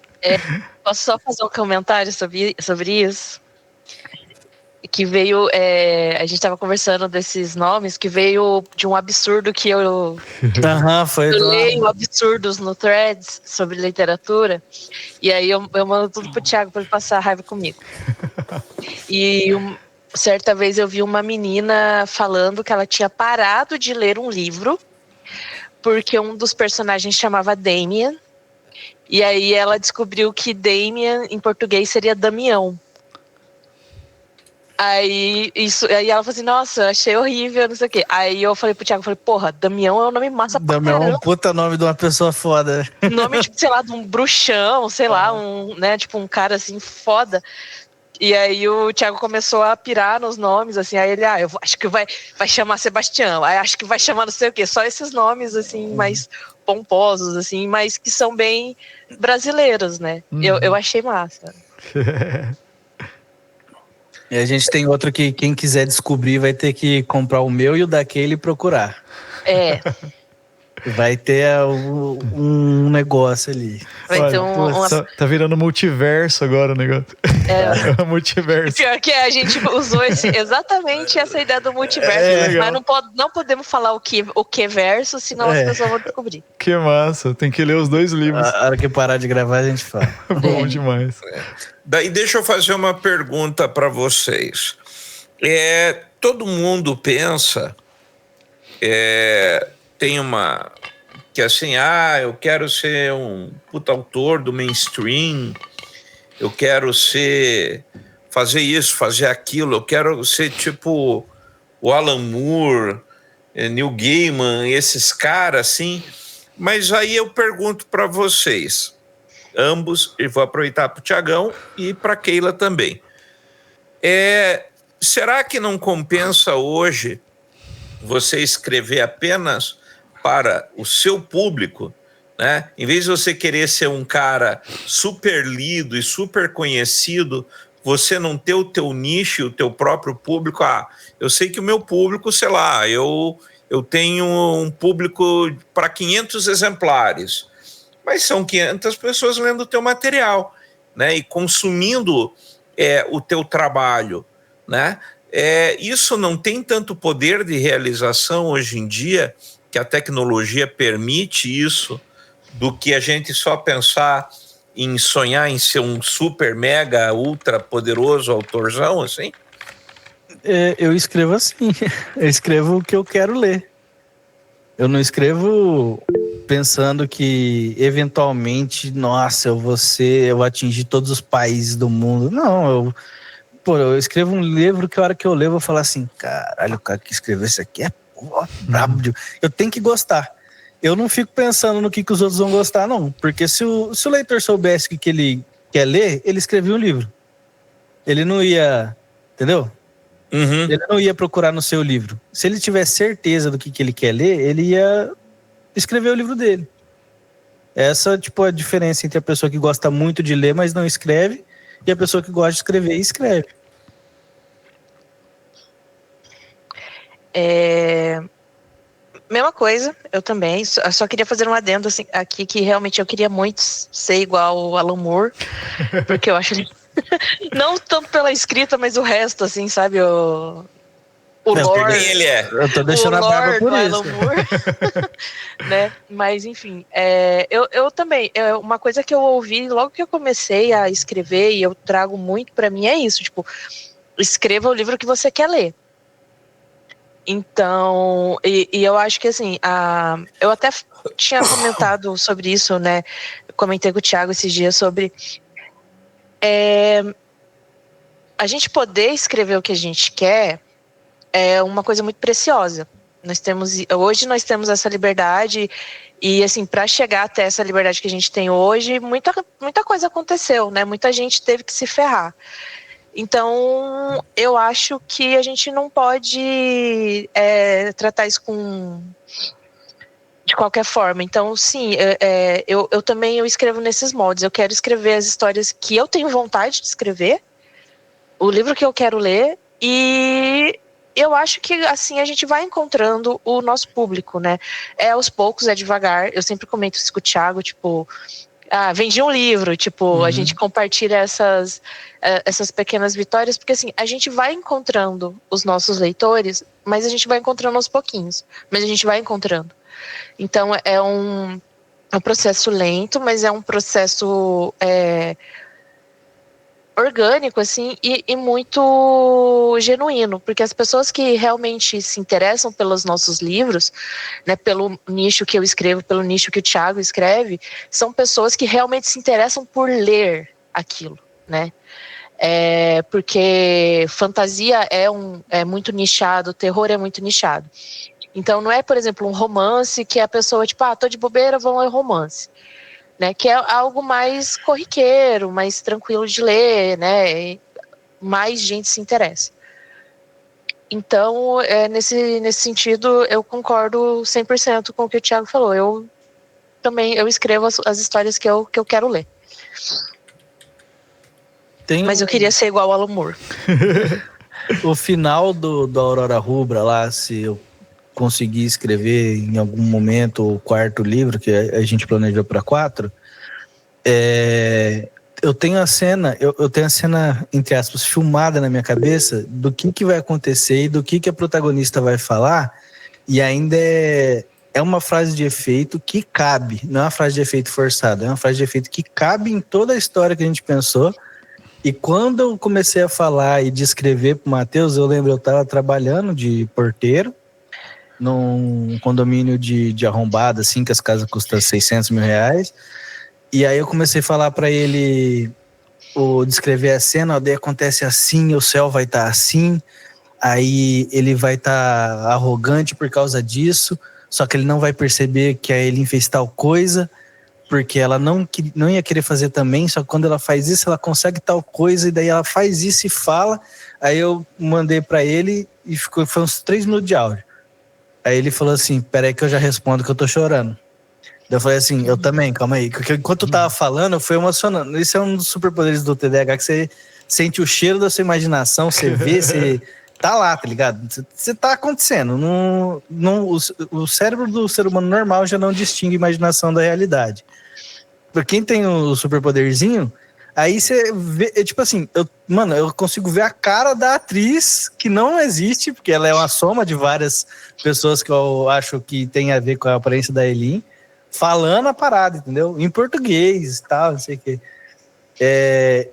Posso só fazer um comentário sobre isso? Que veio, a gente tava conversando desses nomes, que veio de um absurdo que eu leio absurdos no Threads sobre literatura, e aí eu mando tudo pro Thiago pra ele passar a raiva comigo. E certa vez eu vi uma menina falando que ela tinha parado de ler um livro porque um dos personagens chamava Damien, e aí ela descobriu que Damien em português seria Damião. Aí ela falou assim, nossa, achei horrível, não sei o quê. Aí eu falei pro Thiago, porra, Damião é um nome massa pra caramba. Damião é um puta nome de uma pessoa foda. Nome, tipo, sei lá, de um bruxão, sei lá, tipo, um cara assim, foda. E aí o Thiago começou a pirar nos nomes, assim, aí ele, eu acho que vai chamar Sebastião, aí acho que vai chamar não sei o quê, só esses nomes, assim, mais pomposos, assim, mas que são bem brasileiros, né? Eu achei massa. E a gente tem outro que quem quiser descobrir vai ter que comprar o meu e o daquele e procurar. Vai ter um negócio ali. Vai ter Tá virando multiverso agora o negócio. É multiverso. Pior que a gente usou exatamente essa ideia do multiverso, mas não podemos falar o que verso, senão as pessoas vão descobrir. Que massa, tem que ler os 2 livros. A hora que parar de gravar, a gente fala. Bom demais. Daí deixa eu fazer uma pergunta para vocês. Todo mundo pensa, tem uma... que assim, eu quero ser um puta autor do mainstream, eu quero fazer isso, fazer aquilo, eu quero ser tipo o Alan Moore, Neil Gaiman, esses caras assim. Mas aí eu pergunto para vocês, ambos, e vou aproveitar para o Tiagão e para a Keila também. Será que não compensa hoje você escrever apenas para o seu público, né? Em vez de você querer ser um cara super lido e super conhecido, você não ter o teu nicho, o teu próprio público. Eu sei que o meu público, sei lá, eu tenho um público para 500 exemplares, mas são 500 pessoas lendo o teu material, né? E consumindo o teu trabalho, né? Isso não tem tanto poder de realização hoje em dia, que a tecnologia permite isso, do que a gente só pensar em sonhar em ser um super, mega, ultra poderoso autorzão, assim? Eu escrevo assim, eu escrevo o que eu quero ler. Eu não escrevo pensando que, eventualmente, nossa, eu vou atingir todos os países do mundo. Não, eu escrevo um livro que a hora que eu ler, eu vou falar assim, caralho, o cara que escreveu isso aqui é brabo. Eu tenho que gostar. Eu não fico pensando no que os outros vão gostar, não. Porque se o leitor soubesse o que ele quer ler, ele escrevia um livro. Ele não ia... Entendeu? Uhum. Ele não ia procurar no seu livro. Se ele tivesse certeza do que ele quer ler, ele ia escrever o livro dele. Essa, a diferença entre a pessoa que gosta muito de ler, mas não escreve, e a pessoa que gosta de escrever e escreve. Mesma coisa, eu também. Só queria fazer um adendo assim, aqui, que realmente eu queria muito ser igual o Alan Moore, porque eu acho ele... não tanto pela escrita, mas o resto, assim, sabe? O lore. Ele Eu tô deixando a barba por isso. Alan Moore, né? Mas, enfim, eu também. Uma coisa que eu ouvi logo que eu comecei a escrever, e eu trago muito pra mim, é isso: escreva o livro que você quer ler. Então, e eu acho que assim, eu até tinha comentado sobre isso, né? Comentei com o Thiago esses dias sobre a gente poder escrever o que a gente quer é uma coisa muito preciosa. Hoje nós temos essa liberdade, e assim, para chegar até essa liberdade que a gente tem hoje, muita coisa aconteceu, né? Muita gente teve que se ferrar. Então, eu acho que a gente não pode tratar isso de qualquer forma. Então, sim, eu também escrevo nesses moldes. Eu quero escrever as histórias que eu tenho vontade de escrever, o livro que eu quero ler, e eu acho que assim a gente vai encontrando o nosso público, né? Aos poucos, devagar. Eu sempre comento isso com o Thiago, vendi um livro, a gente compartilha essas pequenas vitórias, porque assim, a gente vai encontrando os nossos leitores, mas a gente vai encontrando aos pouquinhos, mas a gente vai encontrando. Então é um processo lento, mas é um processo orgânico, assim, e muito genuíno, porque as pessoas que realmente se interessam pelos nossos livros, né, pelo nicho que eu escrevo, pelo nicho que o Thiago escreve, são pessoas que realmente se interessam por ler aquilo, né? Porque fantasia é muito nichado, terror é muito nichado. Então não é, por exemplo, um romance que a pessoa, tô de bobeira, vou ler romance. Né, que é algo mais corriqueiro, mais tranquilo de ler, né, e mais gente se interessa. Então, nesse sentido, eu concordo 100% com o que o Thiago falou. Eu escrevo as histórias que eu quero ler. Mas eu queria ser igual ao Alan Moore. O final do Aurora Rubra lá, se eu conseguir escrever em algum momento o 4º livro, que a gente planejou para 4, eu tenho a cena, entre aspas, filmada na minha cabeça do que vai acontecer e do que a protagonista vai falar, e ainda é uma frase de efeito que cabe, não é uma frase de efeito forçada, é uma frase de efeito que cabe em toda a história que a gente pensou. E quando eu comecei a falar e descrever pro Matheus, eu lembro, eu estava trabalhando de porteiro num condomínio de arrombada, assim, que as casas custam 600 mil reais. E aí eu comecei a falar para ele, descrever a cena, daí acontece assim, o céu vai estar assim, aí ele vai estar arrogante por causa disso, só que ele não vai perceber que a Elin fez tal coisa, porque ela não ia querer fazer também, só que quando ela faz isso, ela consegue tal coisa, e daí ela faz isso e fala. Aí eu mandei pra ele e foi uns 3 minutos de áudio. Aí ele falou assim, peraí que eu já respondo que eu tô chorando. Daí eu falei assim, eu também, calma aí. Porque enquanto eu tava falando, eu fui emocionando. Isso é um dos superpoderes do TDAH, que você sente o cheiro da sua imaginação, você vê, você tá lá, tá ligado? Você tá acontecendo. O cérebro do ser humano normal já não distingue imaginação da realidade. Pra quem tem o superpoderzinho, aí você vê, tipo assim, eu consigo ver a cara da atriz, que não existe, porque ela é uma soma de várias pessoas que eu acho que tem a ver com a aparência da Elin, falando a parada, entendeu? Em português e tal, não sei o quê.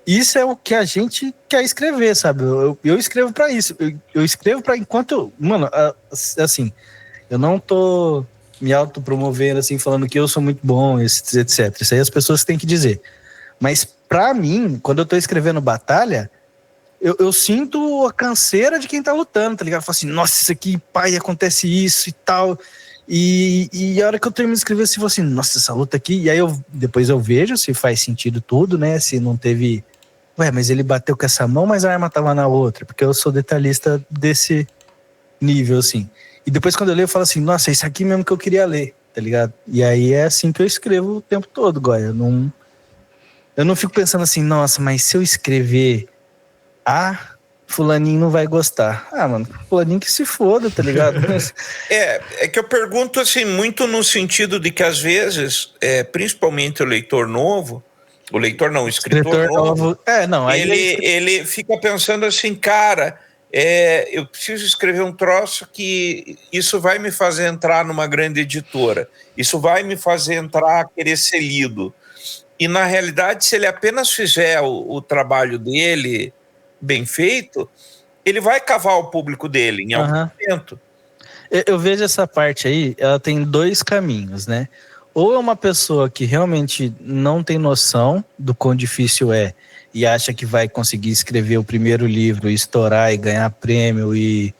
Isso é o que a gente quer escrever, sabe? Eu escrevo pra isso. Eu escrevo pra enquanto... Mano, assim, eu não tô me autopromovendo, assim, falando que eu sou muito bom, etc. Isso aí as pessoas têm que dizer. Mas pra mim, quando eu tô escrevendo batalha, eu sinto a canseira de quem tá lutando, tá ligado? Eu falo assim, nossa, isso aqui, pai, acontece isso e tal... E a hora que eu termino de escrever, assim, eu falo assim, nossa, essa luta aqui. E aí depois eu vejo se faz sentido tudo, né? Se não teve... Ué, mas ele bateu com essa mão, mas a arma tava na outra. Porque eu sou detalhista desse nível, assim. E depois quando eu leio, eu falo assim, nossa, isso aqui mesmo que eu queria ler, tá ligado? E aí é assim que eu escrevo o tempo todo, Goya. Eu não fico pensando assim, nossa, mas se eu escrever fulaninho não vai gostar. Mano, fulaninho que se foda, tá ligado? É que eu pergunto assim, muito no sentido de que às vezes, principalmente o leitor novo, o escritor novo, ele fica pensando assim, cara, eu preciso escrever um troço que isso vai me fazer entrar numa grande editora, isso vai me fazer entrar a querer ser lido. E na realidade, se ele apenas fizer o trabalho dele bem feito, ele vai cavar o público dele em algum momento. Eu vejo essa parte aí, ela tem 2 caminhos, né? Ou é uma pessoa que realmente não tem noção do quão difícil é e acha que vai conseguir escrever o primeiro livro, estourar e ganhar prêmio e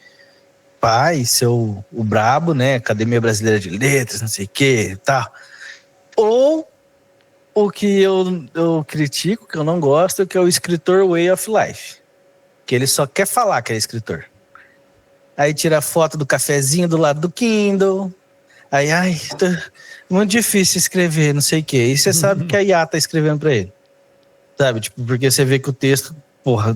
ser o brabo, né? Academia Brasileira de Letras, não sei o que e tal. Ou o que eu critico, que eu não gosto, que é o escritor way of life. Que ele só quer falar que é escritor. Aí tira a foto do cafezinho do lado do Kindle. Aí, muito difícil escrever, não sei o quê. E você sabe que a IA tá escrevendo pra ele. Sabe? Tipo, porque você vê que o texto,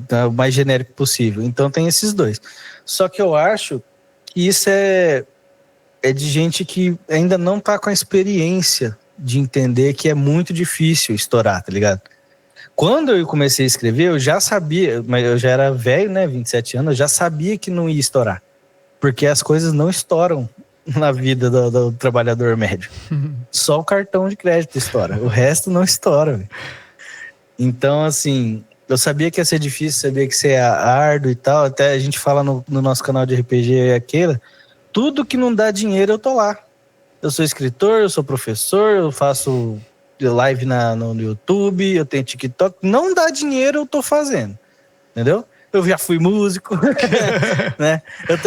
tá o mais genérico possível. Então tem esses 2. Só que eu acho que isso é de gente que ainda não tá com a experiência de entender que é muito difícil estourar, tá ligado? Quando eu comecei a escrever, eu já sabia, mas eu já era velho, né, 27 anos, eu já sabia que não ia estourar. Porque as coisas não estouram na vida do trabalhador médio. Só o cartão de crédito estoura, o resto não estoura, véio. Então, assim, eu sabia que ia ser difícil, sabia que ia ser árduo e tal, até a gente fala no nosso canal de RPG aquele, tudo que não dá dinheiro eu tô lá. Eu sou escritor, eu sou professor, eu faço live no YouTube, eu tenho TikTok, não dá dinheiro, eu tô fazendo, entendeu? Eu já fui músico, né?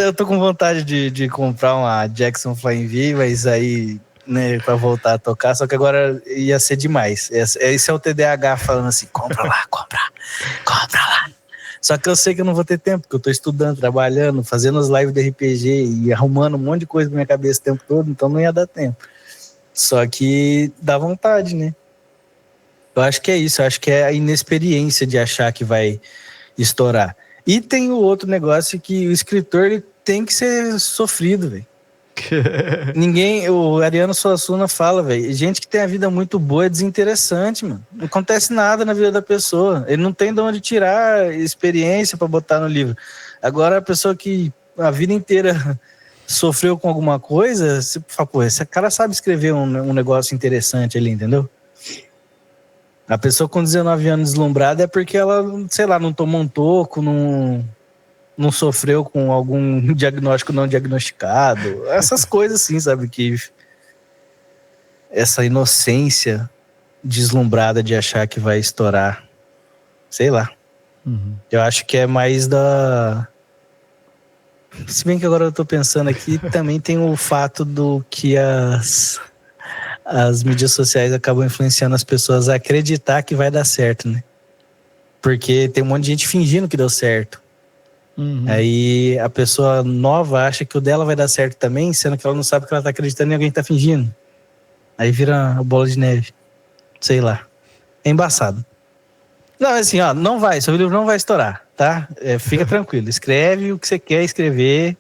Eu tô com vontade de comprar uma Jackson Flying V, mas aí, né, pra voltar a tocar, só que agora ia ser demais. Esse é o TDAH falando assim, compra lá. Só que eu sei que eu não vou ter tempo, porque eu tô estudando, trabalhando, fazendo as lives de RPG e arrumando um monte de coisa na minha cabeça o tempo todo, então não ia dar tempo. Só que dá vontade, né? Eu acho que é isso, eu acho que é a inexperiência de achar que vai estourar. E tem o outro negócio que o escritor ele tem que ser sofrido, velho. O Ariano Suassuna fala, velho, gente que tem a vida muito boa é desinteressante, mano. Não acontece nada na vida da pessoa. Ele não tem de onde tirar experiência pra botar no livro. Agora, a pessoa que a vida inteira sofreu com alguma coisa, você fala, pô, esse cara sabe escrever um negócio interessante ali, entendeu? A pessoa com 19 anos deslumbrada é porque ela, sei lá, não tomou um toco, não sofreu com algum diagnóstico não diagnosticado. Essas coisas assim, sabe? Que essa inocência deslumbrada de achar que vai estourar. Sei lá. Eu acho que é mais da... Se bem que agora eu tô pensando aqui, também tem o fato do que as mídias sociais acabam influenciando as pessoas a acreditar que vai dar certo, né? Porque tem um monte de gente fingindo que deu certo. Aí a pessoa nova acha que o dela vai dar certo também, sendo que ela não sabe que ela tá acreditando em alguém que tá fingindo. Aí vira a bola de neve. Sei lá. É embaçado. Não, assim, ó, não vai, seu livro não vai estourar, tá? Fica tranquilo, escreve o que você quer escrever,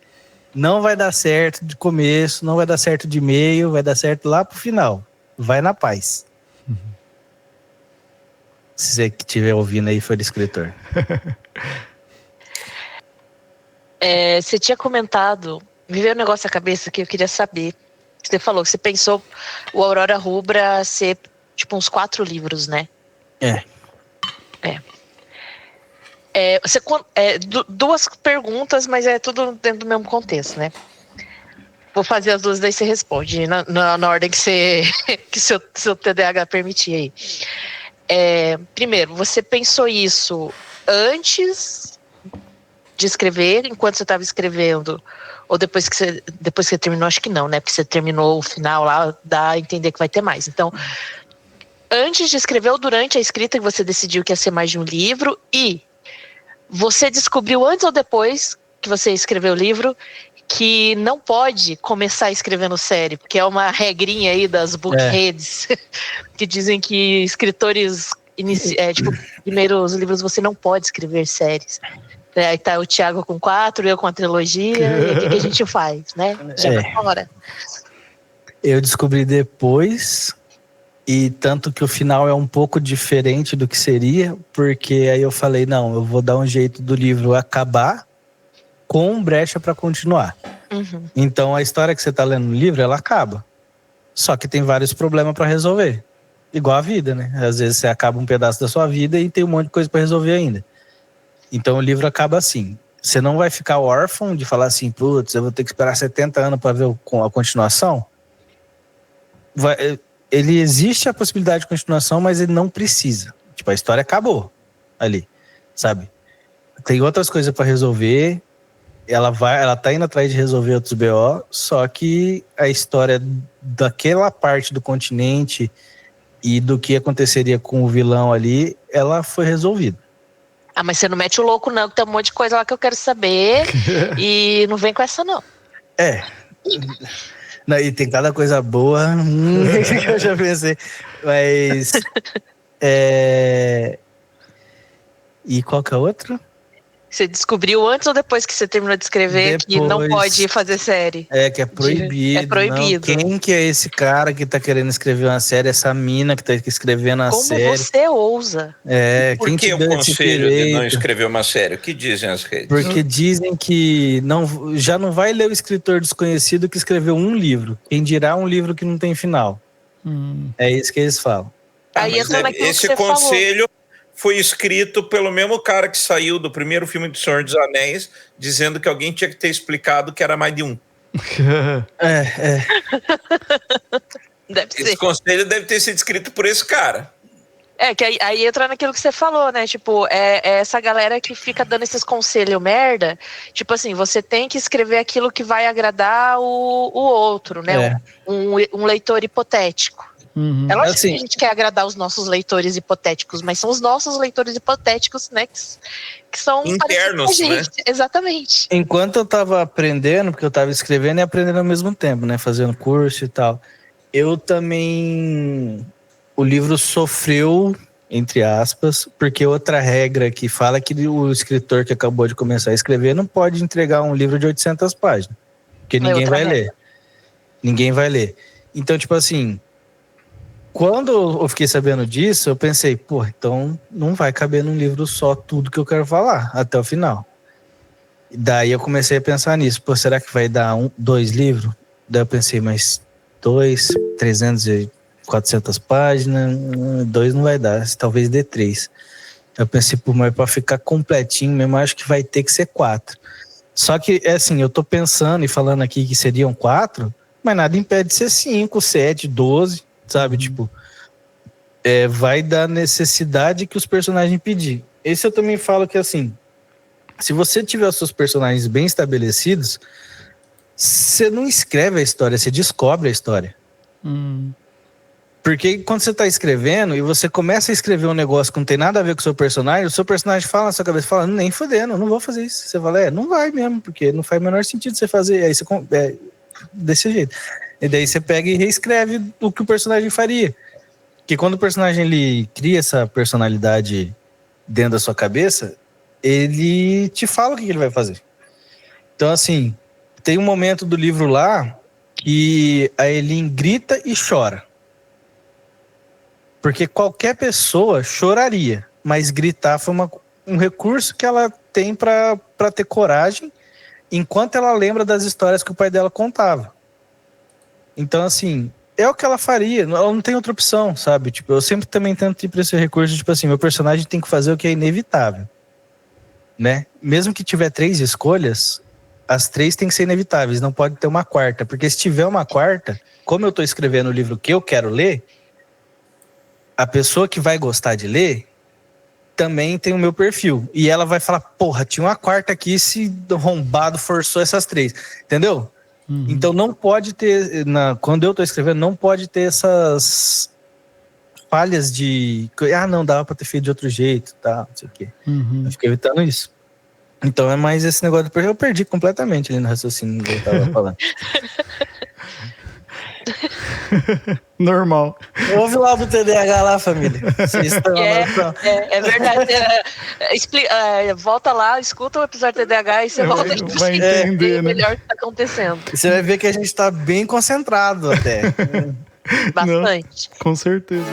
não vai dar certo de começo, não vai dar certo de meio, vai dar certo lá pro final. Vai na paz. Se você que estiver ouvindo aí for escritor. Você tinha comentado, me veio um negócio na cabeça que eu queria saber. Você falou que você pensou o Aurora Rubra ser tipo uns 4 livros, né? Duas perguntas, mas é tudo dentro do mesmo contexto, né? Vou fazer as duas, daí você responde na ordem que seu TDAH permitir aí. Primeiro, você pensou isso antes de escrever, enquanto você estava escrevendo, ou depois que você terminou? Acho que não, né? Porque você terminou o final lá, dá a entender que vai ter mais. Então, antes de escrever ou durante a escrita que você decidiu que ia ser mais de um livro, e você descobriu antes ou depois que você escreveu o livro que não pode começar escrevendo série, porque é uma regrinha aí das bookheads que dizem que escritores primeiros livros você não pode escrever séries. Aí tá o Thiago com 4, eu com a trilogia, e o que a gente faz, né? Já tá fora. Eu descobri depois, e tanto que o final é um pouco diferente do que seria, porque aí eu falei, não, eu vou dar um jeito do livro acabar com brecha para continuar. Então a história que você tá lendo no livro, ela acaba. Só que tem vários problemas para resolver. Igual a vida, né? Às vezes você acaba um pedaço da sua vida e tem um monte de coisa para resolver ainda. Então o livro acaba assim. Você não vai ficar órfão de falar assim, putz, eu vou ter que esperar 70 anos para ver a continuação. Ele existe a possibilidade de continuação, mas ele não precisa. Tipo, a história acabou ali, sabe? Tem outras coisas para resolver. Ela tá indo atrás de resolver outros BO, só que a história daquela parte do continente e do que aconteceria com o vilão ali, ela foi resolvida. Ah, mas você não mete o louco não, que tem um monte de coisa lá que eu quero saber e não vem com essa não. E tem cada coisa boa que eu já pensei, mas e qual que é outro? Você descobriu antes ou depois que você terminou de escrever que não pode fazer série? Que é proibido. É proibido. Não. Quem que é esse cara que tá querendo escrever uma série? Essa mina que tá escrevendo a série? Como você ousa? Por que o conselho de não escrever uma série? O que dizem as redes? Porque dizem que já não vai ler o escritor desconhecido que escreveu um livro. Quem dirá um livro que não tem final. É isso que eles falam. Aí entra naquilo esse que você conselho foi escrito pelo mesmo cara que saiu do primeiro filme do Senhor dos Anéis, dizendo que alguém tinha que ter explicado que era mais de um. Deve ser. Esse conselho deve ter sido escrito por esse cara. Que aí entra naquilo que você falou, né? Tipo, é essa galera que fica dando esses conselhos merda. Tipo assim, você tem que escrever aquilo que vai agradar o outro, né? Um leitor hipotético. É lógico que a gente quer agradar os nossos leitores hipotéticos, mas são os nossos leitores hipotéticos, né? Que são internos, né? Exatamente. Enquanto eu tava aprendendo, porque eu tava escrevendo e aprendendo ao mesmo tempo, né? Fazendo curso e tal. Eu também... O livro sofreu, entre aspas, porque outra regra que fala que o escritor que acabou de começar a escrever não pode entregar um livro de 800 páginas, porque ninguém vai ler. Ninguém vai ler. Então, tipo assim, quando eu fiquei sabendo disso, eu pensei, pô, então não vai caber num livro só tudo que eu quero falar até o final. Daí eu comecei a pensar nisso. Pô, será que vai dar 2 livros? Daí eu pensei, mas 2, 300 e 400 páginas, 2 não vai dar, talvez dê 3. Eu pensei, pô, mas pra ficar completinho mesmo, acho que vai ter que ser 4. Só que, assim, eu tô pensando e falando aqui que seriam 4, mas nada impede de ser 5, 7, 12, sabe? Tipo, vai da necessidade que os personagens pedir. Esse eu também falo que, assim, se você tiver os seus personagens bem estabelecidos, você não escreve a história, você descobre a história. Porque quando você tá escrevendo e você começa a escrever um negócio que não tem nada a ver com o seu personagem fala na sua cabeça, fala, nem fodendo, não vou fazer isso. Você fala, não vai mesmo, porque não faz o menor sentido você fazer. Aí você, desse jeito. E daí você pega e reescreve o que o personagem faria. Porque quando o personagem ele cria essa personalidade dentro da sua cabeça, ele te fala o que ele vai fazer. Então, assim, tem um momento do livro lá que a Eileen grita e chora. Porque qualquer pessoa choraria, mas gritar foi um recurso que ela tem para ter coragem enquanto ela lembra das histórias que o pai dela contava. Então, assim, é o que ela faria, ela não tem outra opção, sabe? Tipo, eu sempre também tento ir para esse recurso, tipo assim, meu personagem tem que fazer o que é inevitável, né? Mesmo que tiver 3 escolhas, as 3 têm que ser inevitáveis, não pode ter uma quarta, porque se tiver uma quarta, como eu estou escrevendo o livro que eu quero ler, a pessoa que vai gostar de ler também tem o meu perfil. E ela vai falar, porra, tinha uma quarta aqui, esse arrombado forçou essas 3. Entendeu? Então não pode ter, quando eu tô escrevendo, não pode ter essas falhas de, não, dava pra ter feito de outro jeito, tá, não sei o quê. Eu fiquei evitando isso. Então é mais esse negócio, eu perdi completamente ali no raciocínio que eu tava falando. Normal. Ouve lá do TDAH lá, família. Vocês estão é verdade. Volta lá, escuta o episódio do TDAH e você volta vai entender, né? melhor o que está acontecendo. Você vai ver que a gente está bem concentrado até. Bastante. Não, com certeza.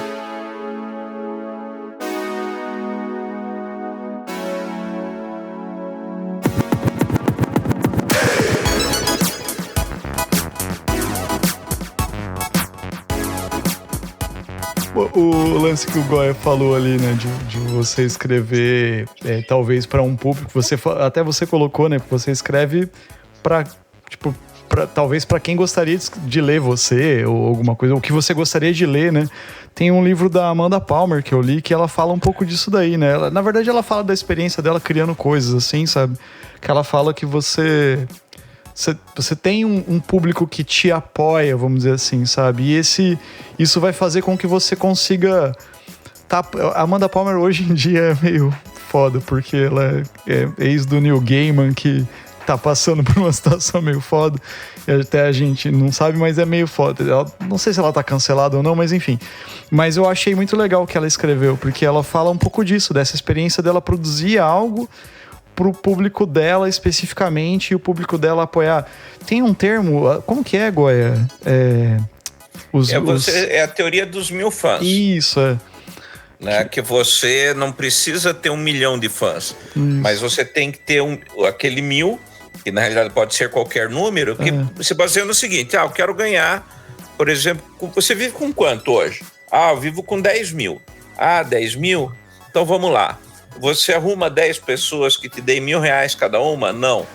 O lance que o Goya falou ali, né, de você escrever talvez para um público, até você colocou, né, que você escreve para talvez para quem gostaria de ler você ou alguma coisa, ou que você gostaria de ler, né? Tem um livro da Amanda Palmer que eu li que ela fala um pouco disso daí, né? Na verdade, ela fala da experiência dela criando coisas assim, sabe? Que ela fala que você tem um público que te apoia, vamos dizer assim, sabe? E isso vai fazer com que você consiga... A Amanda Palmer hoje em dia é meio foda, porque ela é ex do Neil Gaiman, que tá passando por uma situação meio foda. E até a gente não sabe, mas é meio foda. Não sei se ela tá cancelada ou não, mas enfim. Mas eu achei muito legal o que ela escreveu, porque ela fala um pouco disso, dessa experiência dela produzir algo pro público dela especificamente e o público dela apoiar. Tem um termo, como que é, Goya? É a teoria dos 1000 fãs. Isso, Né? Que você não precisa ter 1 milhão de fãs, mas você tem que ter aquele 1000, que na realidade pode ser qualquer número, que se baseia no seguinte, eu quero ganhar, por exemplo, você vive com quanto hoje? Eu vivo com 10 mil. 10 mil? Então vamos lá. Você arruma 10 pessoas que te deem R$1.000 cada uma? Não.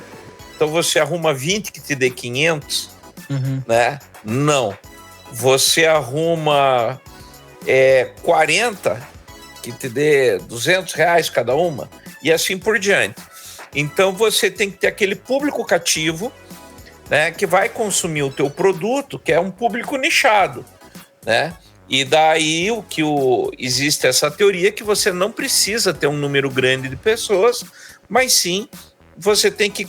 Então você arruma 20 que te dê 500? Né? Não. Você arruma 40 que te dê R$200 cada uma? E assim por diante. Então você tem que ter aquele público cativo, né, que vai consumir o teu produto, que é um público nichado, né? E daí existe essa teoria que você não precisa ter um número grande de pessoas, mas sim você tem que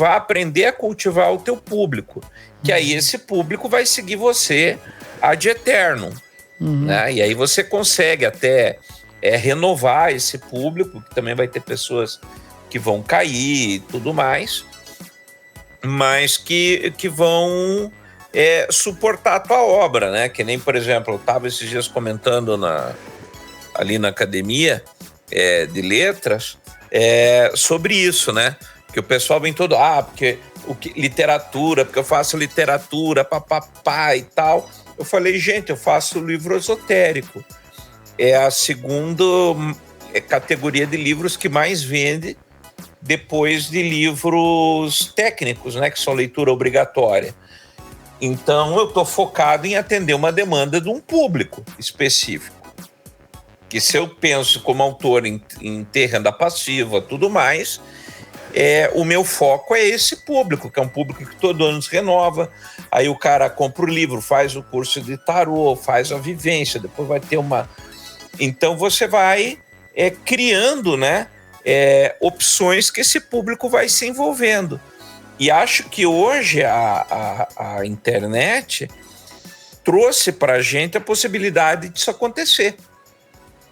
aprender a cultivar o teu público, que aí esse público vai seguir você ad eternum, né? E aí você consegue até renovar esse público, que também vai ter pessoas que vão cair e tudo mais, mas que vão suportar a tua obra, né? Que nem, por exemplo, eu estava esses dias comentando ali na academia de letras sobre isso, né? Que o pessoal vem todo, porque literatura, porque eu faço literatura, papapá e tal. Eu falei, gente, eu faço livro esotérico. É a segunda categoria de livros que mais vende depois de livros técnicos, né? Que são leitura obrigatória. Então, eu estou focado em atender uma demanda de um público específico. Que se eu penso como autor em ter renda passiva, tudo mais, o meu foco é esse público, que é um público que todo ano se renova. Aí o cara compra o livro, faz o curso de tarô, faz a vivência, depois vai ter uma... Então, você vai criando, né, opções que esse público vai se envolvendo. E acho que hoje a internet trouxe para a gente a possibilidade disso acontecer.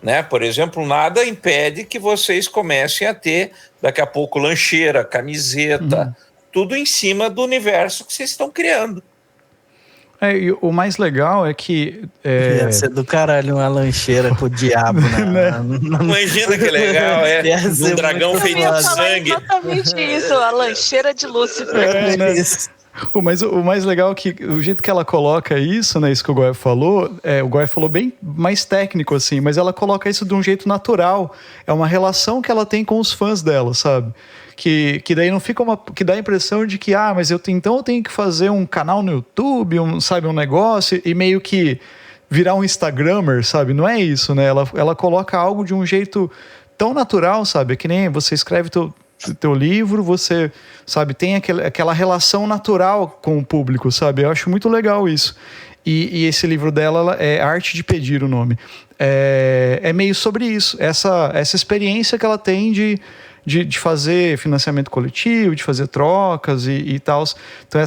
Né? Por exemplo, nada impede que vocês comecem a ter, daqui a pouco, lancheira, camiseta, tudo em cima do universo que vocês estão criando. E o mais legal é que... Ia ser do caralho uma lancheira com o diabo, né? Imagina que legal, um dragão feito de sangue. Exatamente isso, a lancheira de Lúcifer. Mas o mais legal é que o jeito que ela coloca isso, né, isso que o Goya falou, o Goya falou bem mais técnico, assim, mas ela coloca isso de um jeito natural. É uma relação que ela tem com os fãs dela, sabe? Que daí não fica que dá a impressão de que, mas então eu tenho que fazer um canal no YouTube, um negócio, e meio que virar um Instagrammer, sabe? Não é isso, né? Ela coloca algo de um jeito tão natural, sabe? Que nem você escreve teu livro, você, sabe, tem aquela relação natural com o público, sabe? Eu acho muito legal isso. E esse livro dela é Arte de Pedir, o nome. É meio sobre isso, essa experiência que ela tem de fazer financiamento coletivo, de fazer trocas e tal. Então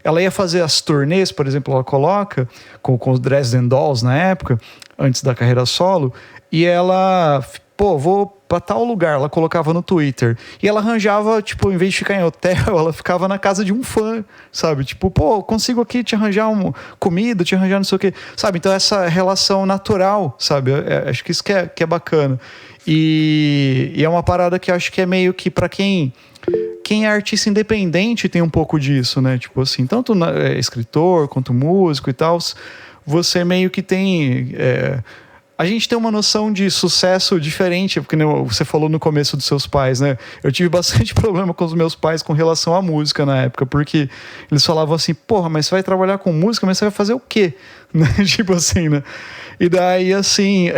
ela ia fazer as turnês, por exemplo, ela coloca com os Dresden Dolls na época, antes da carreira solo, e ela... vou pra tal lugar, ela colocava no Twitter. E ela arranjava, tipo, em vez de ficar em hotel, ela ficava na casa de um fã, sabe? Tipo, consigo aqui te arranjar comida, te arranjar não sei o quê. Sabe? Então, essa relação natural, sabe? Acho que isso que é bacana. E é uma parada que eu acho que é meio que pra quem é artista independente tem um pouco disso, né? Tipo assim, tanto escritor quanto músico e tal, você meio que tem... A gente tem uma noção de sucesso diferente, porque você falou no começo dos seus pais, né? Eu tive bastante problema com os meus pais com relação à música na época, porque eles falavam assim, mas você vai trabalhar com música, mas você vai fazer o quê? Tipo assim, né? E daí, assim,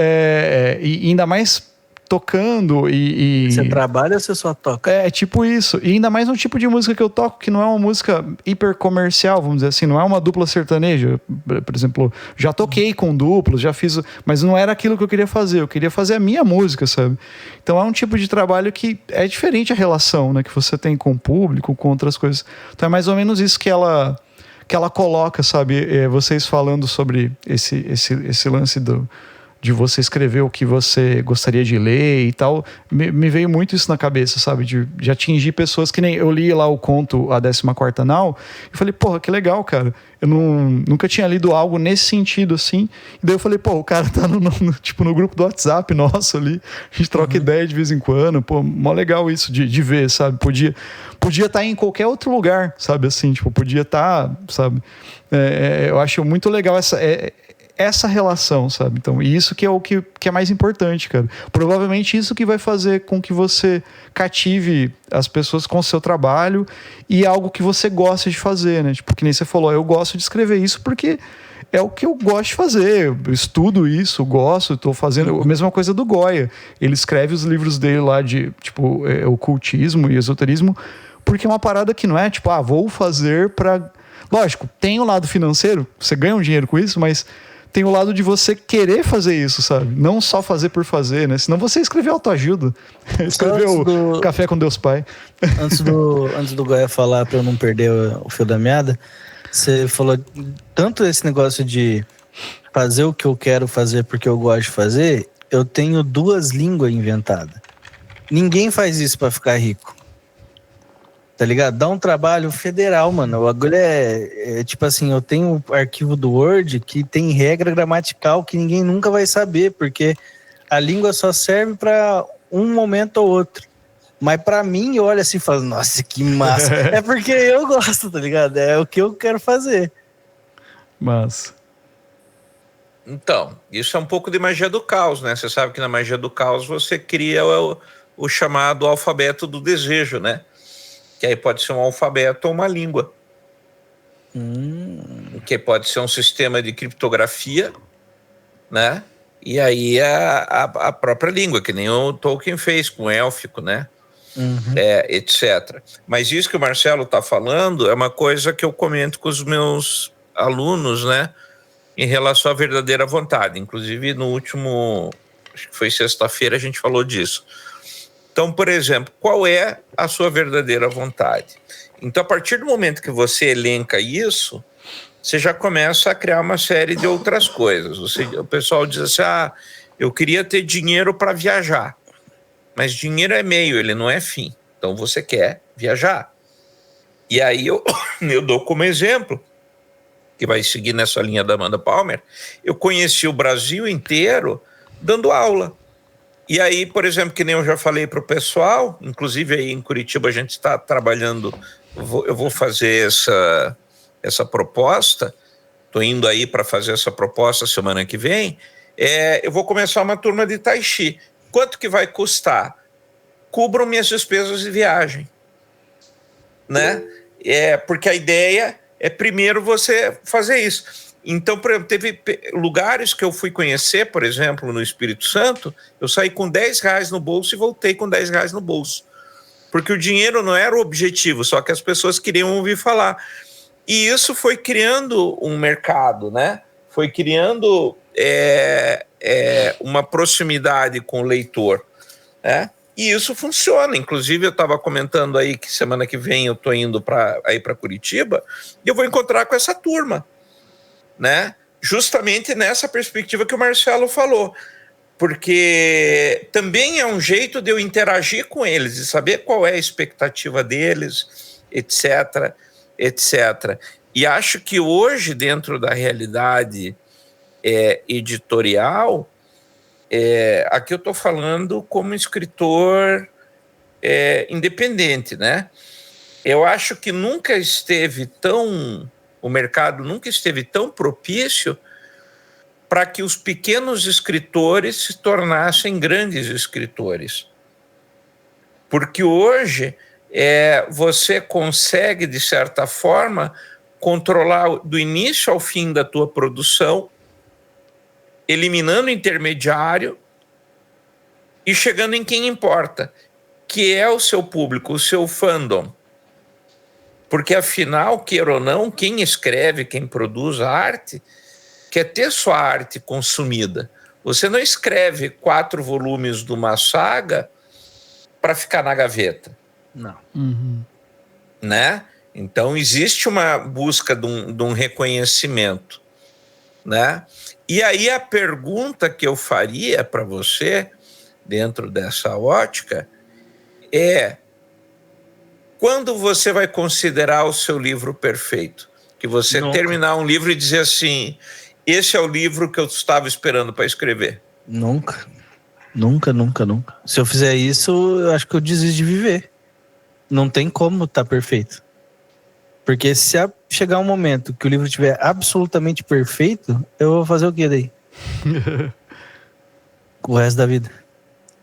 e ainda mais tocando e... Você trabalha ou você só toca? Tipo isso. E ainda mais um tipo de música que eu toco, que não é uma música hiper comercial, vamos dizer assim, não é uma dupla sertaneja. Por exemplo, já toquei com duplos, já fiz... Mas não era aquilo que eu queria fazer. Eu queria fazer a minha música, sabe? Então é um tipo de trabalho que é diferente a relação, né? Que você tem com o público, com outras coisas. Então é mais ou menos isso que ela coloca, sabe? Vocês falando sobre esse lance de você escrever o que você gostaria de ler e tal, me veio muito isso na cabeça, sabe? De atingir pessoas que nem... Eu li lá o conto A 14ª Nau e falei, que legal, cara. Eu nunca tinha lido algo nesse sentido, assim. E daí eu falei, o cara tá no grupo do WhatsApp nosso ali, a gente troca ideia de vez em quando, mó legal isso de ver, sabe? Podia estar em qualquer outro lugar, sabe? Assim, podia estar, sabe? Eu acho muito legal essa relação, sabe? Então, e isso que é o que é mais importante, cara. Provavelmente isso que vai fazer com que você cative as pessoas com o seu trabalho e algo que você gosta de fazer, né? Tipo, que nem você falou, eu gosto de escrever isso porque é o que eu gosto de fazer. Eu estudo isso, gosto, estou fazendo a mesma coisa do Goya. Ele escreve os livros dele lá de, ocultismo e esoterismo, porque é uma parada que não é, vou fazer para... Lógico, tem o lado financeiro, você ganha um dinheiro com isso, mas... tem o lado de você querer fazer isso, sabe? Não só fazer por fazer, né? Senão você escreveu autoajuda. Escreveu Café com Deus Pai. Antes do Goya falar, pra eu não perder o fio da meada, você falou tanto esse negócio de fazer o que eu quero fazer porque eu gosto de fazer. Eu tenho 2 línguas inventadas. Ninguém faz isso pra ficar rico. Tá ligado? Dá um trabalho federal, mano. O bagulho é tipo assim, eu tenho um arquivo do Word que tem regra gramatical que ninguém nunca vai saber, porque a língua só serve pra um momento ou outro. Mas pra mim, eu olho assim e falo, nossa, que massa. É porque eu gosto, tá ligado? É o que eu quero fazer. Mas... Então, isso é um pouco de magia do caos, né? Você sabe que na magia do caos você cria o chamado alfabeto do desejo, né? Que aí pode ser um alfabeto ou uma língua. Que pode ser um sistema de criptografia, né? E aí a própria língua, que nem o Tolkien fez com o élfico, né? Etc. Mas isso que o Marcelo está falando é uma coisa que eu comento com os meus alunos, né? Em relação à verdadeira vontade. Inclusive, no último, acho que foi sexta-feira, a gente falou disso. Então, por exemplo, qual é a sua verdadeira vontade? Então, a partir do momento que você elenca isso, você já começa a criar uma série de outras coisas. O pessoal diz assim, eu queria ter dinheiro para viajar. Mas dinheiro é meio, ele não é fim. Então, você quer viajar. E aí, eu dou como exemplo, que vai seguir nessa linha da Amanda Palmer, eu conheci o Brasil inteiro dando aula. E aí, por exemplo, que nem eu já falei para o pessoal, inclusive aí em Curitiba a gente está trabalhando, eu vou fazer essa proposta, estou indo aí para fazer essa proposta semana que vem, eu vou começar uma turma de Tai Chi. Quanto que vai custar? Cubram minhas despesas de viagem. Né? Porque a ideia é primeiro você fazer isso. Então, por exemplo, teve lugares que eu fui conhecer, por exemplo, no Espírito Santo, eu saí com R$10 no bolso e voltei com R$10 no bolso. Porque o dinheiro não era o objetivo, só que as pessoas queriam ouvir falar. E isso foi criando um mercado, né? Foi criando uma proximidade com o leitor, né? E isso funciona. Inclusive, eu estava comentando aí que semana que vem eu estou indo para Curitiba e eu vou encontrar com essa turma, né? Justamente nessa perspectiva que o Marcelo falou. Porque também é um jeito de eu interagir com eles e saber qual é a expectativa deles, etc, etc. E acho que hoje, dentro da realidade editorial, aqui eu estou falando como escritor independente, né? Eu acho que o mercado nunca esteve tão propício para que os pequenos escritores se tornassem grandes escritores. Porque hoje você consegue, de certa forma, controlar do início ao fim da tua produção, eliminando o intermediário e chegando em quem importa, que é o seu público, o seu fandom. Porque, afinal, queira ou não, quem escreve, quem produz a arte, quer ter sua arte consumida. Você não escreve 4 volumes de uma saga para ficar na gaveta. Não. Né? Então, existe uma busca de um reconhecimento. Né? E aí a pergunta que eu faria para você, dentro dessa ótica, quando você vai considerar o seu livro perfeito? Que você terminar um livro e dizer assim, esse é o livro que eu estava esperando para escrever. Nunca. Se eu fizer isso, eu acho que eu desisto de viver. Não tem como estar perfeito. Porque se chegar um momento que o livro estiver absolutamente perfeito, eu vou fazer o quê daí? O resto da vida.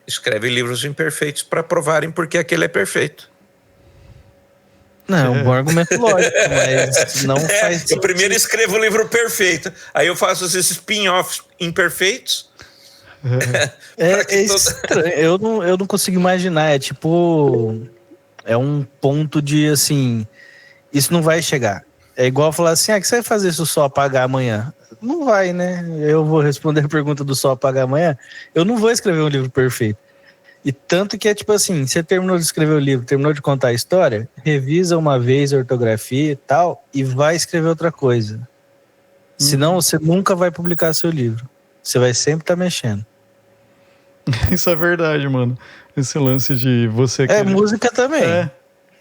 Escreve livros imperfeitos para provarem porque aquele é perfeito. Não, é um bom argumento lógico, mas não faz sentido. Eu primeiro escrevo o livro perfeito, aí eu faço esses spin-offs imperfeitos. Estranho. Eu não consigo imaginar. É um ponto de assim, isso não vai chegar. É igual falar assim, o que você vai fazer se o sol apagar amanhã? Não vai, né? Eu vou responder a pergunta do sol apagar amanhã. Eu não vou escrever um livro perfeito. E tanto que você terminou de escrever o livro, terminou de contar a história, revisa uma vez a ortografia e tal, e vai escrever outra coisa. Senão você nunca vai publicar seu livro. Você vai sempre estar mexendo. Isso é verdade, mano. Esse lance de você... Música também.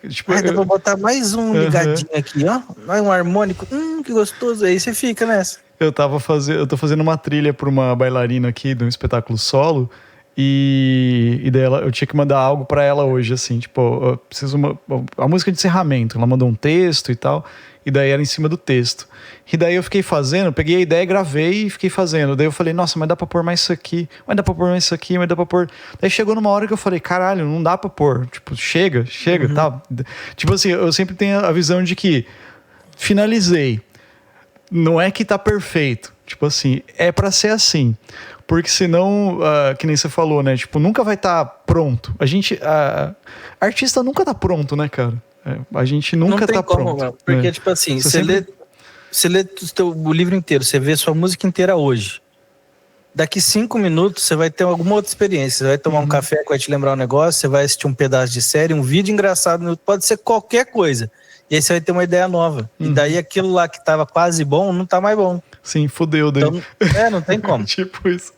Tipo, Dá pra botar mais um ligadinho aqui, ó. Mais um harmônico. Que gostoso. Aí você fica nessa. Eu tô fazendo uma trilha pra uma bailarina aqui de um espetáculo solo. E daí eu tinha que mandar algo pra ela hoje, assim, tipo, eu preciso a música de encerramento. Ela mandou um texto e tal, e daí era em cima do texto. E daí eu fiquei fazendo, peguei a ideia, gravei e fiquei fazendo. Daí eu falei, nossa, mas dá pra pôr mais isso aqui, mas dá pra pôr mais isso aqui, mas dá pra pôr. Daí chegou numa hora que eu falei, caralho, não dá pra pôr. Tipo, chega, tá? Tipo assim, eu sempre tenho a visão de que finalizei. Não é que tá perfeito. Tipo assim, é pra ser assim. Porque senão, que nem você falou, né? Tipo, nunca vai estar pronto. Artista nunca tá pronto, né, cara? A gente nunca tá pronto. Mano, porque, tipo assim, você lê o livro inteiro, você vê sua música inteira hoje. Daqui 5 minutos, você vai ter alguma outra experiência. Você vai tomar um café que vai te lembrar um negócio, você vai assistir um pedaço de série, um vídeo engraçado, pode ser qualquer coisa. E aí você vai ter uma ideia nova. E daí aquilo lá que tava quase bom, não tá mais bom. Sim, fudeu daí. Então, não tem como. Tipo isso.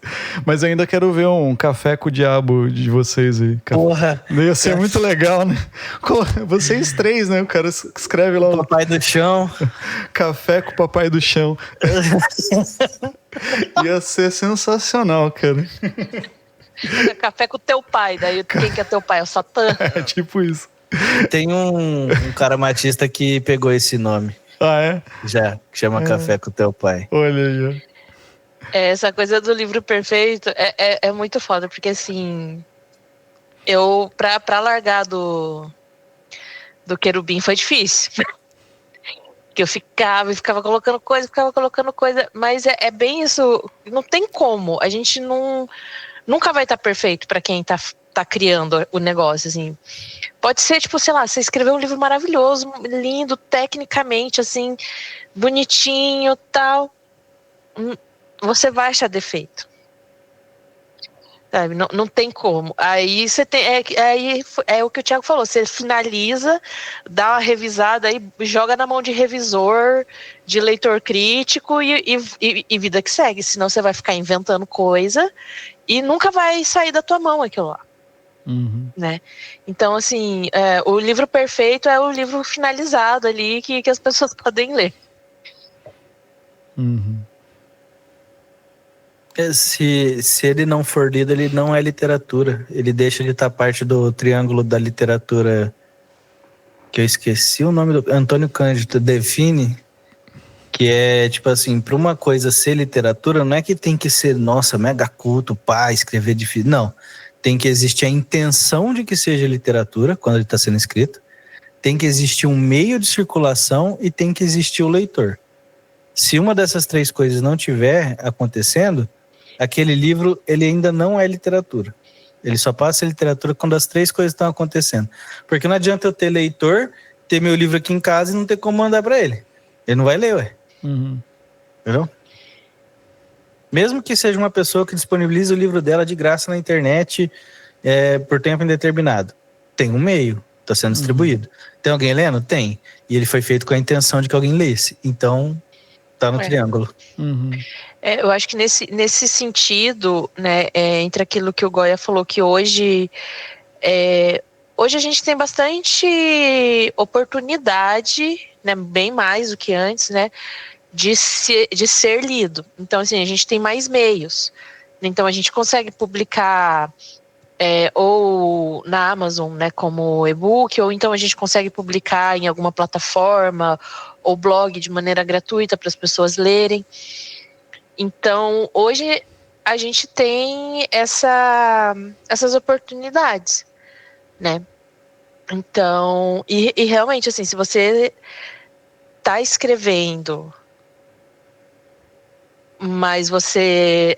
Mas eu ainda quero ver um café com o diabo de vocês aí. Porra. Ia ser muito legal, né? Vocês 3, né? O cara escreve lá. Papai do chão. Café com o papai do chão. Ia ser sensacional, cara. Café com o teu pai. Daí quem que é teu pai? É o Satã. Tipo isso. Tem um cara matista que pegou esse nome. Ah, é? Já, que chama Café com o Teu Pai. Olha aí, ó. Essa coisa do livro perfeito é muito foda, porque assim, eu, pra largar do Querubim foi difícil. Que eu ficava colocando coisa, mas é bem isso, não tem como, a gente nunca vai estar perfeito pra quem tá criando o negócio, assim. Pode ser, tipo, sei lá, você escreveu um livro maravilhoso, lindo, tecnicamente, assim, bonitinho, tal. Você vai achar defeito. Sabe? Não tem como. Aí você tem. É o que o Thiago falou, você finaliza, dá uma revisada aí, joga na mão de revisor, de leitor crítico e vida que segue. Senão você vai ficar inventando coisa e nunca vai sair da tua mão aquilo lá. Né? Então, assim, o livro perfeito é o livro finalizado ali que as pessoas podem ler. Se ele não for lido, ele não é literatura. Ele deixa de estar parte do triângulo da literatura, que eu esqueci o nome do Antônio Cândido define, que é tipo assim, para uma coisa ser literatura, não é que tem que ser, nossa, mega culto, pá, escrever difícil. Não. Tem que existir a intenção de que seja literatura, quando ele está sendo escrito. Tem que existir um meio de circulação e tem que existir o leitor. Se uma dessas 3 coisas não tiver acontecendo, aquele livro ele ainda não é literatura. Ele só passa a literatura quando as 3 coisas estão acontecendo. Porque não adianta eu ter leitor, ter meu livro aqui em casa e não ter como mandar para ele. Ele não vai ler, ué. Entendeu? Mesmo que seja uma pessoa que disponibiliza o livro dela de graça na internet por tempo indeterminado. Tem um meio, está sendo distribuído. Tem alguém lendo? Tem. E ele foi feito com a intenção de que alguém lesse. Então, tá no triângulo. Eu acho que nesse sentido, né, entre aquilo que o Goya falou, que hoje a gente tem bastante oportunidade, né, bem mais do que antes, né, de ser lido. Então, assim, a gente tem mais meios. Então, a gente consegue publicar ou na Amazon, né, como e-book, ou então a gente consegue publicar em alguma plataforma ou blog de maneira gratuita para as pessoas lerem. Então, hoje a gente tem essas oportunidades, né? Então, e realmente, assim, se você está escrevendo, mas você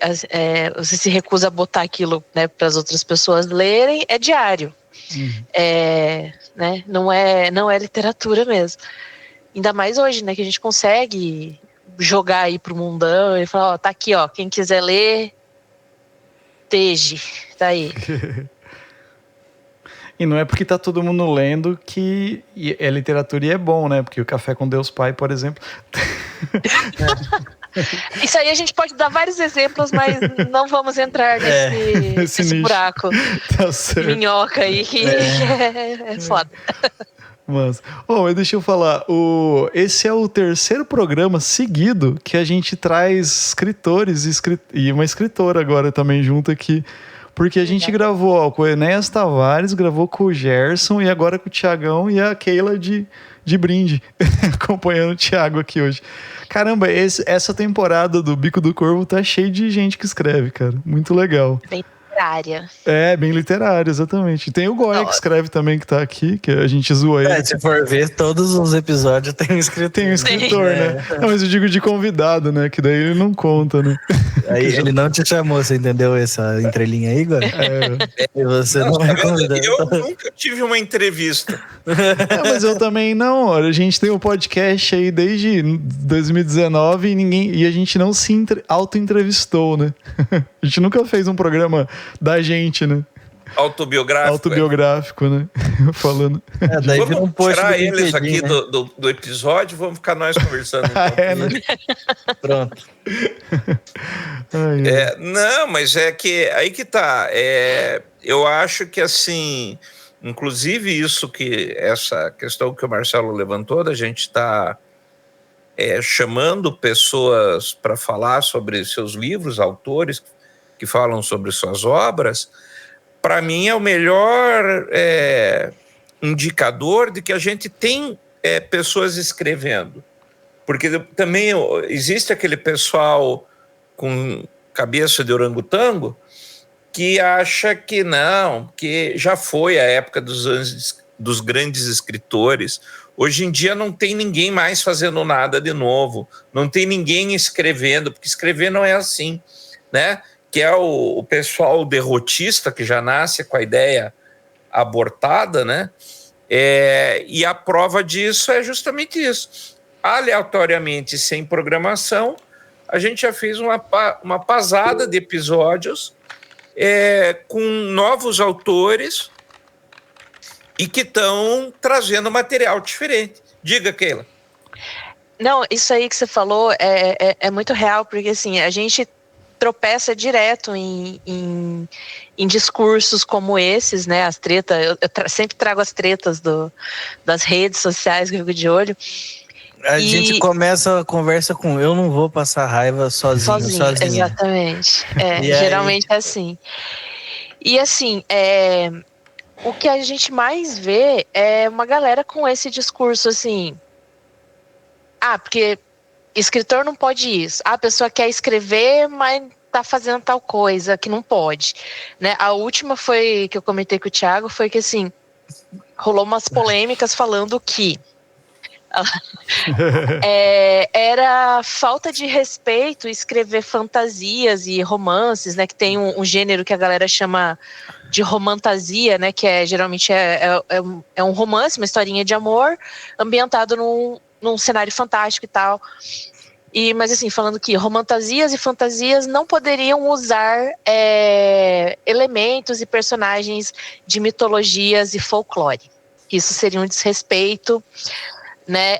se recusa a botar aquilo, né, para as outras pessoas lerem, é diário. Né? Não é literatura mesmo. Ainda mais hoje, né, que a gente consegue jogar aí pro mundão e falar, ó, tá aqui, ó, quem quiser ler, tá aí. E não é porque tá todo mundo lendo que é literatura e é bom, né? Porque o Café com Deus Pai, por exemplo... Isso aí a gente pode dar vários exemplos, mas não vamos entrar nesse buraco. Tá certo. Minhoca aí, que é foda. Mas, mas deixa eu falar, esse é o terceiro programa seguido que a gente traz escritores e uma escritora agora também junto aqui. Porque a gente gravou com o Enéas Tavares, gravou com o Gerson e agora com o Thiagão e a Keila de brinde, acompanhando o Thiago aqui hoje. Caramba, essa temporada do Bico do Corvo tá cheio de gente que escreve, cara. Muito legal. Bem literária. Bem literária, exatamente. Tem o Goya que escreve também, que tá aqui, que a gente zoa ele. Se for ver, todos os episódios tem um escritor. Tem um escritor, né? Não, mas eu digo de convidado, né? Que daí ele não conta, né? Aí ele não te chamou, você entendeu essa entrelinha aí, Igor? E você não é convidado. Eu nunca tive uma entrevista. Mas eu também não. A gente tem um podcast aí desde 2019 e a gente não se auto-entrevistou, né? A gente nunca fez um programa da gente, né? Autobiográfico, né? Falando. Daí vamos um post tirar eles aqui, né? do episódio, vamos ficar nós conversando. Né? Pronto. Não, mas é que aí que tá. Eu acho que assim, inclusive essa questão que o Marcelo levantou, da gente está chamando pessoas para falar sobre seus livros, autores que falam sobre suas obras. Para mim é o melhor indicador de que a gente tem pessoas escrevendo. Porque também existe aquele pessoal com cabeça de orangotango que acha que não, que já foi a época dos grandes escritores. Hoje em dia não tem ninguém mais fazendo nada de novo, não tem ninguém escrevendo, porque escrever não é assim, né? Que é o pessoal derrotista que já nasce com a ideia abortada, né? E a prova disso é justamente isso. Aleatoriamente, sem programação, a gente já fez uma pasada de episódios com novos autores e que estão trazendo material diferente. Diga, Keila. Não, isso aí que você falou é muito real, porque assim, a gente tropeça direto em discursos como esses, né? As tretas, eu sempre trago as tretas das redes sociais que eu fico de olho. A gente começa a conversa com eu não vou passar raiva sozinha. Exatamente. Geralmente é assim. E assim, o que a gente mais vê é uma galera com esse discurso assim, porque escritor não pode isso. A pessoa quer escrever, mas tá fazendo tal coisa que não pode, né? A última foi que eu comentei com o Thiago, foi que assim, rolou umas polêmicas falando que era falta de respeito escrever fantasias e romances, né? Que tem um gênero que a galera chama de romantasia, né? Que geralmente é um romance, uma historinha de amor ambientado num cenário fantástico e tal. Mas assim, falando que romantasias e fantasias não poderiam usar elementos e personagens de mitologias e folclore. Isso seria um desrespeito, né?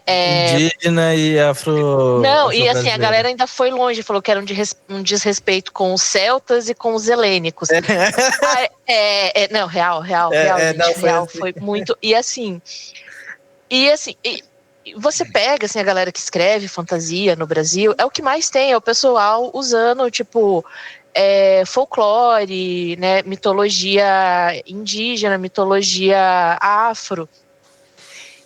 Indígena e afro. Não, e assim, a galera ainda foi longe, falou que era um desrespeito com os celtas e com os helênicos. Não, real, foi muito. E assim, você pega assim, a galera que escreve fantasia no Brasil, é o que mais tem, é o pessoal usando, tipo, folclore, né, mitologia indígena, mitologia afro.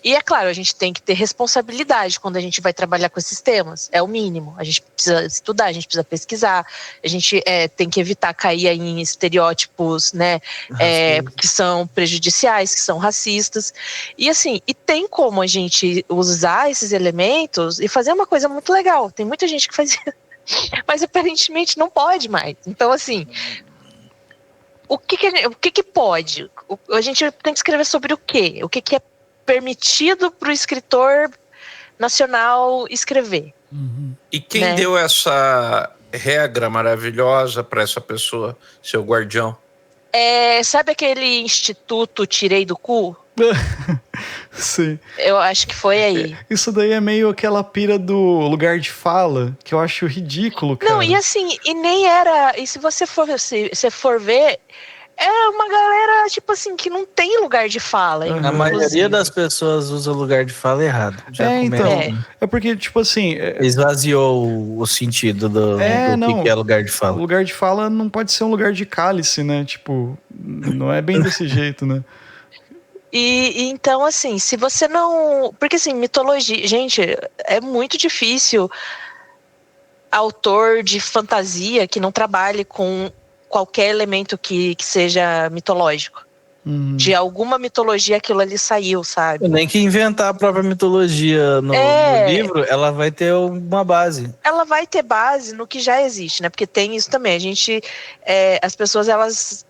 E é claro, a gente tem que ter responsabilidade quando a gente vai trabalhar com esses temas, é o mínimo. A gente precisa estudar, a gente precisa pesquisar, a gente tem que evitar cair em estereótipos, né, que são prejudiciais, que são racistas. E assim, tem como a gente usar esses elementos e fazer uma coisa muito legal. Tem muita gente que faz isso, mas aparentemente não pode mais. Então assim, o que pode? A gente tem que escrever sobre o quê? O que é permitido para o escritor nacional escrever. E quem deu essa regra maravilhosa para essa pessoa, seu guardião? Sabe aquele instituto Tirei do Cu? Sim. Eu acho que foi aí. Isso daí é meio aquela pira do lugar de fala, que eu acho ridículo, cara. Não, e assim, e nem era... E se você for ver... É uma galera, tipo assim, que não tem lugar de fala. Uhum. A maioria das pessoas usa o lugar de fala errado. Já então. começa. É porque, tipo assim. Esvaziou o sentido do que é lugar de O fala. lugar de fala não pode ser um lugar de cálice, né? Tipo, não é bem desse jeito, né? E então, assim, se você não. Porque, assim, mitologia. Gente, é muito difícil autor de fantasia que não trabalhe com qualquer elemento que seja mitológico. De alguma mitologia aquilo ali saiu, sabe? Nem que inventar a própria mitologia no livro, ela vai ter uma base. Ela vai ter base no que já existe, né? Porque tem isso também. A gente, as pessoas, elas...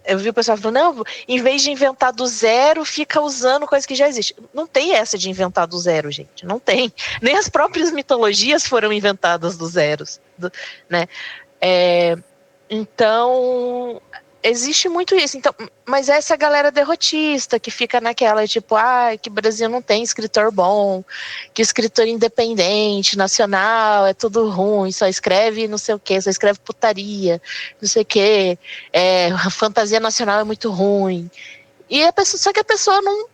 Eu vi o pessoal falando, não, em vez de inventar do zero, fica usando coisa que já existe. Não tem essa de inventar do zero, gente. Não tem. Nem as próprias mitologias foram inventadas do zero, né? Então, existe muito isso. Então, mas essa galera derrotista que fica naquela, tipo, que o Brasil não tem escritor bom, que escritor independente, nacional, é tudo ruim, só escreve não sei o quê, só escreve putaria, não sei o quê, a fantasia nacional é muito ruim. E só que a pessoa não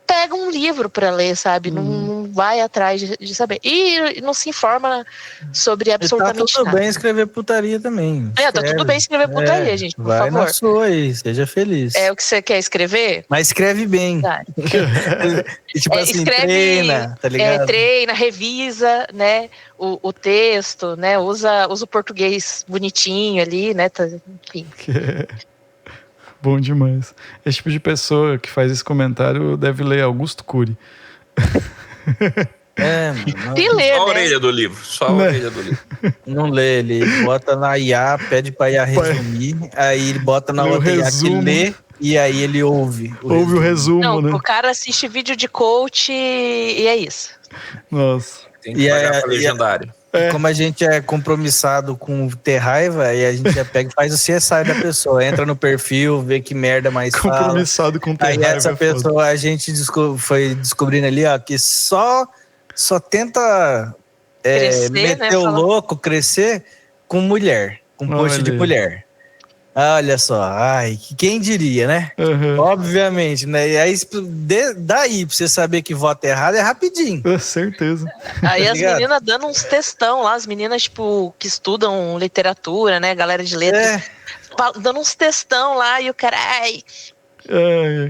pega um livro para ler, sabe? Não vai atrás de saber. E não se informa sobre absolutamente nada. Tá tudo bem escrever putaria também. Tá tudo bem escrever putaria, gente, por favor. Vai na sua aí, seja feliz. É o que você quer escrever? Mas escreve bem. Tá. Tipo assim, escreve, treina, tá ligado? Treina, revisa, né, o texto, né, usa o português bonitinho ali, né, enfim. Bom demais. Esse tipo de pessoa que faz esse comentário deve ler Augusto Cury. Mano. Só a orelha do livro. Só a orelha do livro. Não lê, ele bota na IA, pede pra IA resumir, aí ele bota na outra IA que lê, e aí ele ouve. Ouve o resumo, não, né? O cara assiste vídeo de coach e é isso. Nossa. Tem que pagar pra legendário. Como a gente é compromissado com ter raiva, aí a gente já pega e faz o CSI da pessoa. Entra no perfil, vê que merda mais compromissado fala. Com ter aí raiva. Aí essa pessoa, a gente foi descobrindo ali, ó, que só tenta crescer, meter né, o louco, crescer com mulher, com post de mulher. Olha só, quem diria, né? Obviamente, né? E aí, daí, pra você saber que voto errado, é rapidinho. Certeza. Aí as meninas dando uns textão lá, as meninas, tipo, que estudam literatura, né? Galera de letras, dando uns textão lá, e o cara,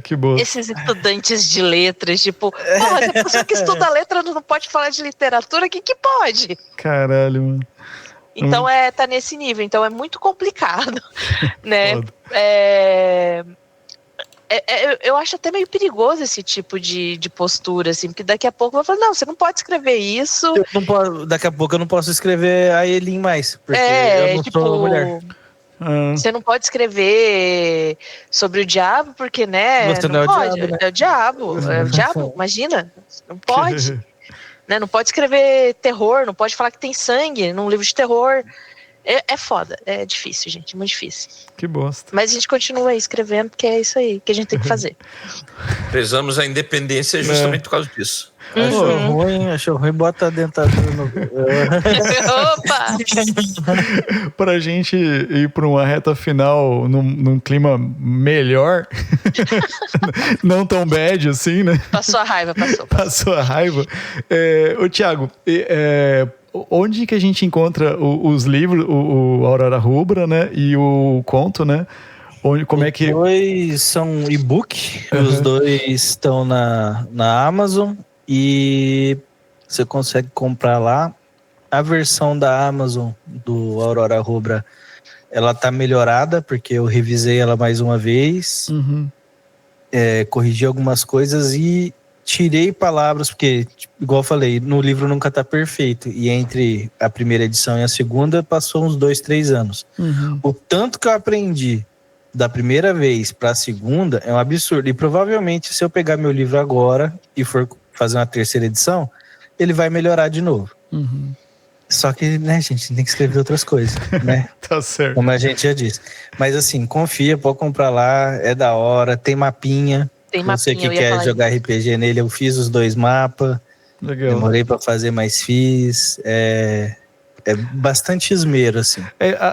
que boa. Esses estudantes de letras, tipo, porra, se a pessoa que estuda letra não pode falar de literatura, que pode? Caralho, mano. Então tá nesse nível, então é muito complicado, né? Eu acho até meio perigoso esse tipo de postura, assim, porque daqui a pouco eu vou falar, não, você não pode escrever isso. Daqui a pouco eu não posso escrever a Elin mais, porque eu não sou mulher. Você não pode escrever sobre o diabo, porque, né? Você não pode. Diabo, né? É o diabo, imagina. Não pode. Né? Não pode escrever terror, não pode falar que tem sangue num livro de terror. É foda, é difícil, gente, muito difícil. Que bosta. Mas a gente continua aí escrevendo, porque é isso aí que a gente tem que fazer. Prezamos a independência justamente por causa disso. Achou ruim, bota a dentadura no... Opa! Pra gente ir pra uma reta final num clima melhor, não tão bad assim, né? Passou a raiva, Passou a raiva. Ô, Thiago, onde que a gente encontra os livros, o Aurora Rubra, né? E o conto, né? Como é que... Os dois são e-book, os dois estão na Amazon e você consegue comprar lá. A versão da Amazon do Aurora Rubra, ela tá melhorada, porque eu revisei ela mais uma vez, corrigi algumas coisas e tirei palavras, porque, igual eu falei, no livro nunca tá perfeito, e entre a primeira edição e a segunda passou uns 2-3 anos. O tanto que eu aprendi da primeira vez para a segunda é um absurdo, e provavelmente se eu pegar meu livro agora e for fazer uma terceira edição, ele vai melhorar de novo. Só que, né, gente, tem que escrever outras coisas, né? Tá certo. Como a gente já disse. Mas assim, confia, pode comprar lá, é da hora, tem mapinha. Você que quer jogar RPG nele, eu fiz os 2 mapas. Legal. Demorei pra fazer, mas fiz. É É bastante esmero, assim.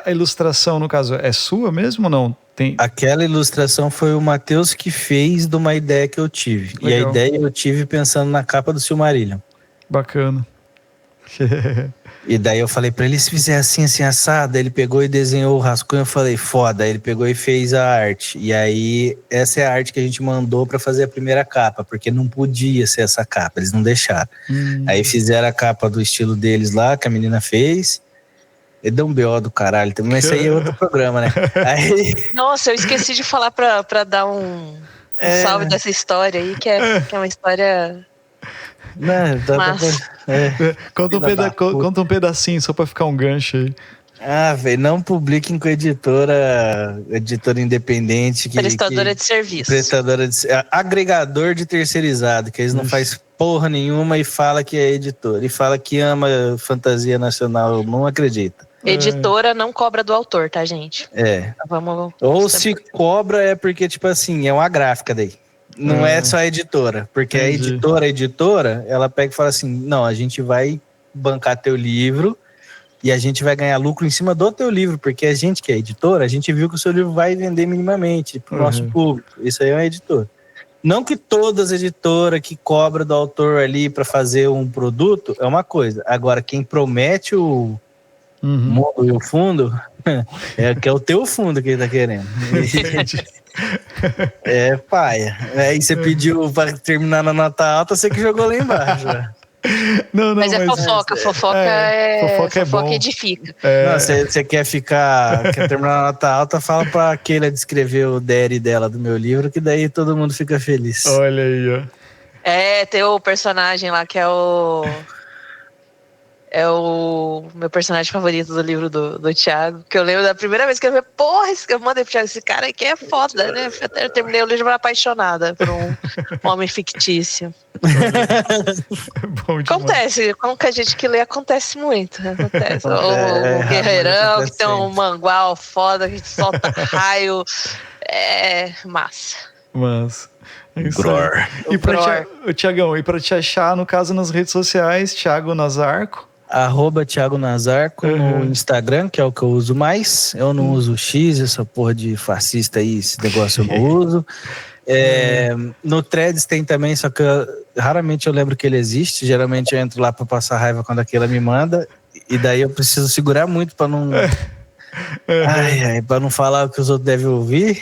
A ilustração, no caso, é sua mesmo ou não? Aquela ilustração foi o Matheus que fez de uma ideia que eu tive. Legal. E a ideia eu tive pensando na capa do Silmarillion. Bacana. E daí eu falei pra ele, se fizer assim, assim, assado, ele pegou e desenhou o rascunho, eu falei, foda. Aí ele pegou e fez a arte. E aí, essa é a arte que a gente mandou pra fazer a primeira capa, porque não podia ser essa capa, eles não deixaram. Aí fizeram a capa do estilo deles lá, que a menina fez. Ele deu um BO do caralho também, mas isso aí é outro programa, né? Aí... Nossa, eu esqueci de falar pra dar um salve dessa história aí, que é uma história... Não, Conta um pedacinho só pra ficar um gancho aí. Velho, não publiquem com editora independente. Prestadora de serviço. Agregador de terceirizado, que eles não fazem porra nenhuma e fala que é editor. E fala que ama fantasia nacional, não acredita. Editora não cobra do autor, tá, gente? Vamos... Ou se cobra é porque, tipo assim, é uma gráfica daí. Não é só a editora, porque a editora, ela pega e fala assim, não, a gente vai bancar teu livro e a gente vai ganhar lucro em cima do teu livro, porque a gente que é editora, a gente viu que o seu livro vai vender minimamente pro nosso público. Isso aí é uma editora. Não que todas as editoras que cobram do autor ali para fazer um produto é uma coisa. Agora, quem promete o mundo e o fundo, é o teu fundo que ele tá querendo. Paia. Aí você pediu pra terminar na nota alta, você que jogou lá embaixo. Mas é fofoca. Fofoca edifica. Não, você quer terminar na nota alta, fala pra Keila descrever o Derry dela do meu livro, que daí todo mundo fica feliz. Olha aí, ó. Tem o personagem lá que é o meu personagem favorito do livro do Thiago, que eu lembro da primeira vez que eu vi, eu mandei pro Thiago, esse cara aqui é foda, né? Eu terminei o livro apaixonada por um homem fictício. Bom demais. Acontece, como que a gente que lê, acontece muito. Acontece. O guerreirão, que tem um mangual foda, que solta raio. É massa. Mas... E Thiagão, e pra te achar, no caso, nas redes sociais, Thiago Nazarco? @Thiago Nazarco no Instagram, que é o que eu uso mais. Eu não uso X, essa porra de fascista aí, esse negócio eu não uso. No Threads tem também, só que raramente eu lembro que ele existe. Geralmente eu entro lá pra passar raiva quando aquela me manda. E daí eu preciso segurar muito pra não... pra não falar o que os outros devem ouvir.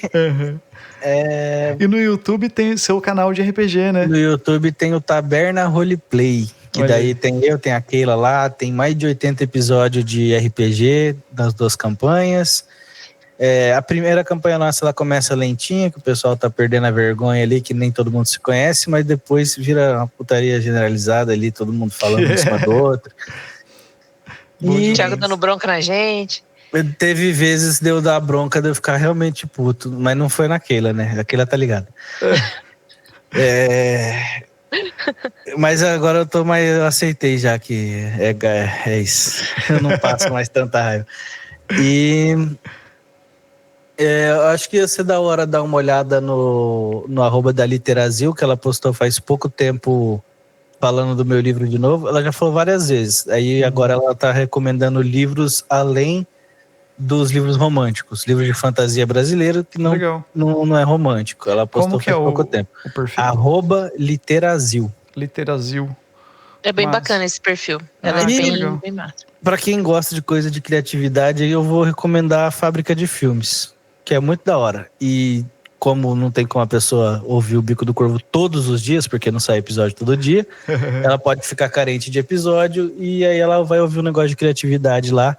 E no YouTube tem seu canal de RPG, né? No YouTube tem o Taberna Roleplay. Que daí tem a Keila lá, tem mais de 80 episódios de RPG das 2 campanhas. A primeira campanha nossa, ela começa lentinha, que o pessoal tá perdendo a vergonha ali, que nem todo mundo se conhece, mas depois vira uma putaria generalizada ali, todo mundo falando em cima do outro. O Thiago dando bronca na gente. Teve vezes de eu dar bronca, de eu ficar realmente puto, mas não foi na Keila, né? A Keila tá ligada. Mas agora eu aceitei já que é isso. Eu não passo mais tanta raiva. E eu acho que ia ser da hora dar uma olhada no @ da Literazil, que ela postou faz pouco tempo falando do meu livro de novo. Ela já falou várias vezes. Aí agora ela tá recomendando livros além dos livros românticos, livros de fantasia brasileiro que não é romântico. Ela postou faz pouco tempo. O perfil? @Literazil. Literazil. É bem bacana esse perfil. Ela é bem massa. Pra quem gosta de coisa de criatividade, eu vou recomendar a Fábrica de Filmes, que é muito da hora. E como não tem como a pessoa ouvir o Bico do Corvo todos os dias, porque não sai episódio todo dia, ela pode ficar carente de episódio e aí ela vai ouvir um negócio de criatividade lá.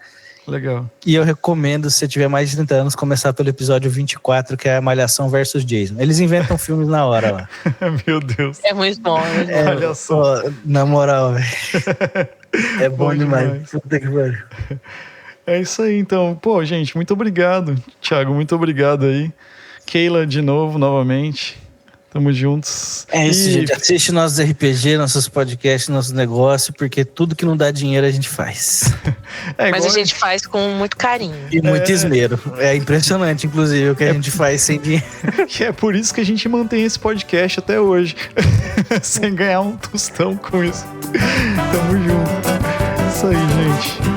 Legal. E eu recomendo, se você tiver mais de 30 anos, começar pelo episódio 24, que é a Malhação versus Jason. Eles inventam filmes na hora lá. Meu Deus. É muito bom. Olha só. Na moral, velho. É bom demais. Puta que pariu. É isso aí, então. Pô, gente, muito obrigado. Thiago, muito obrigado aí. Keila, de novo, novamente. Tamo juntos. É isso, gente. Assiste nossos RPG, nossos podcasts, nossos negócios, porque tudo que não dá dinheiro a gente faz. Mas a gente faz com muito carinho. E muito esmero. É impressionante, inclusive, o que a gente faz sem dinheiro. É por isso que a gente mantém esse podcast até hoje. Sem ganhar um tostão com isso. Tamo junto. Isso aí, gente.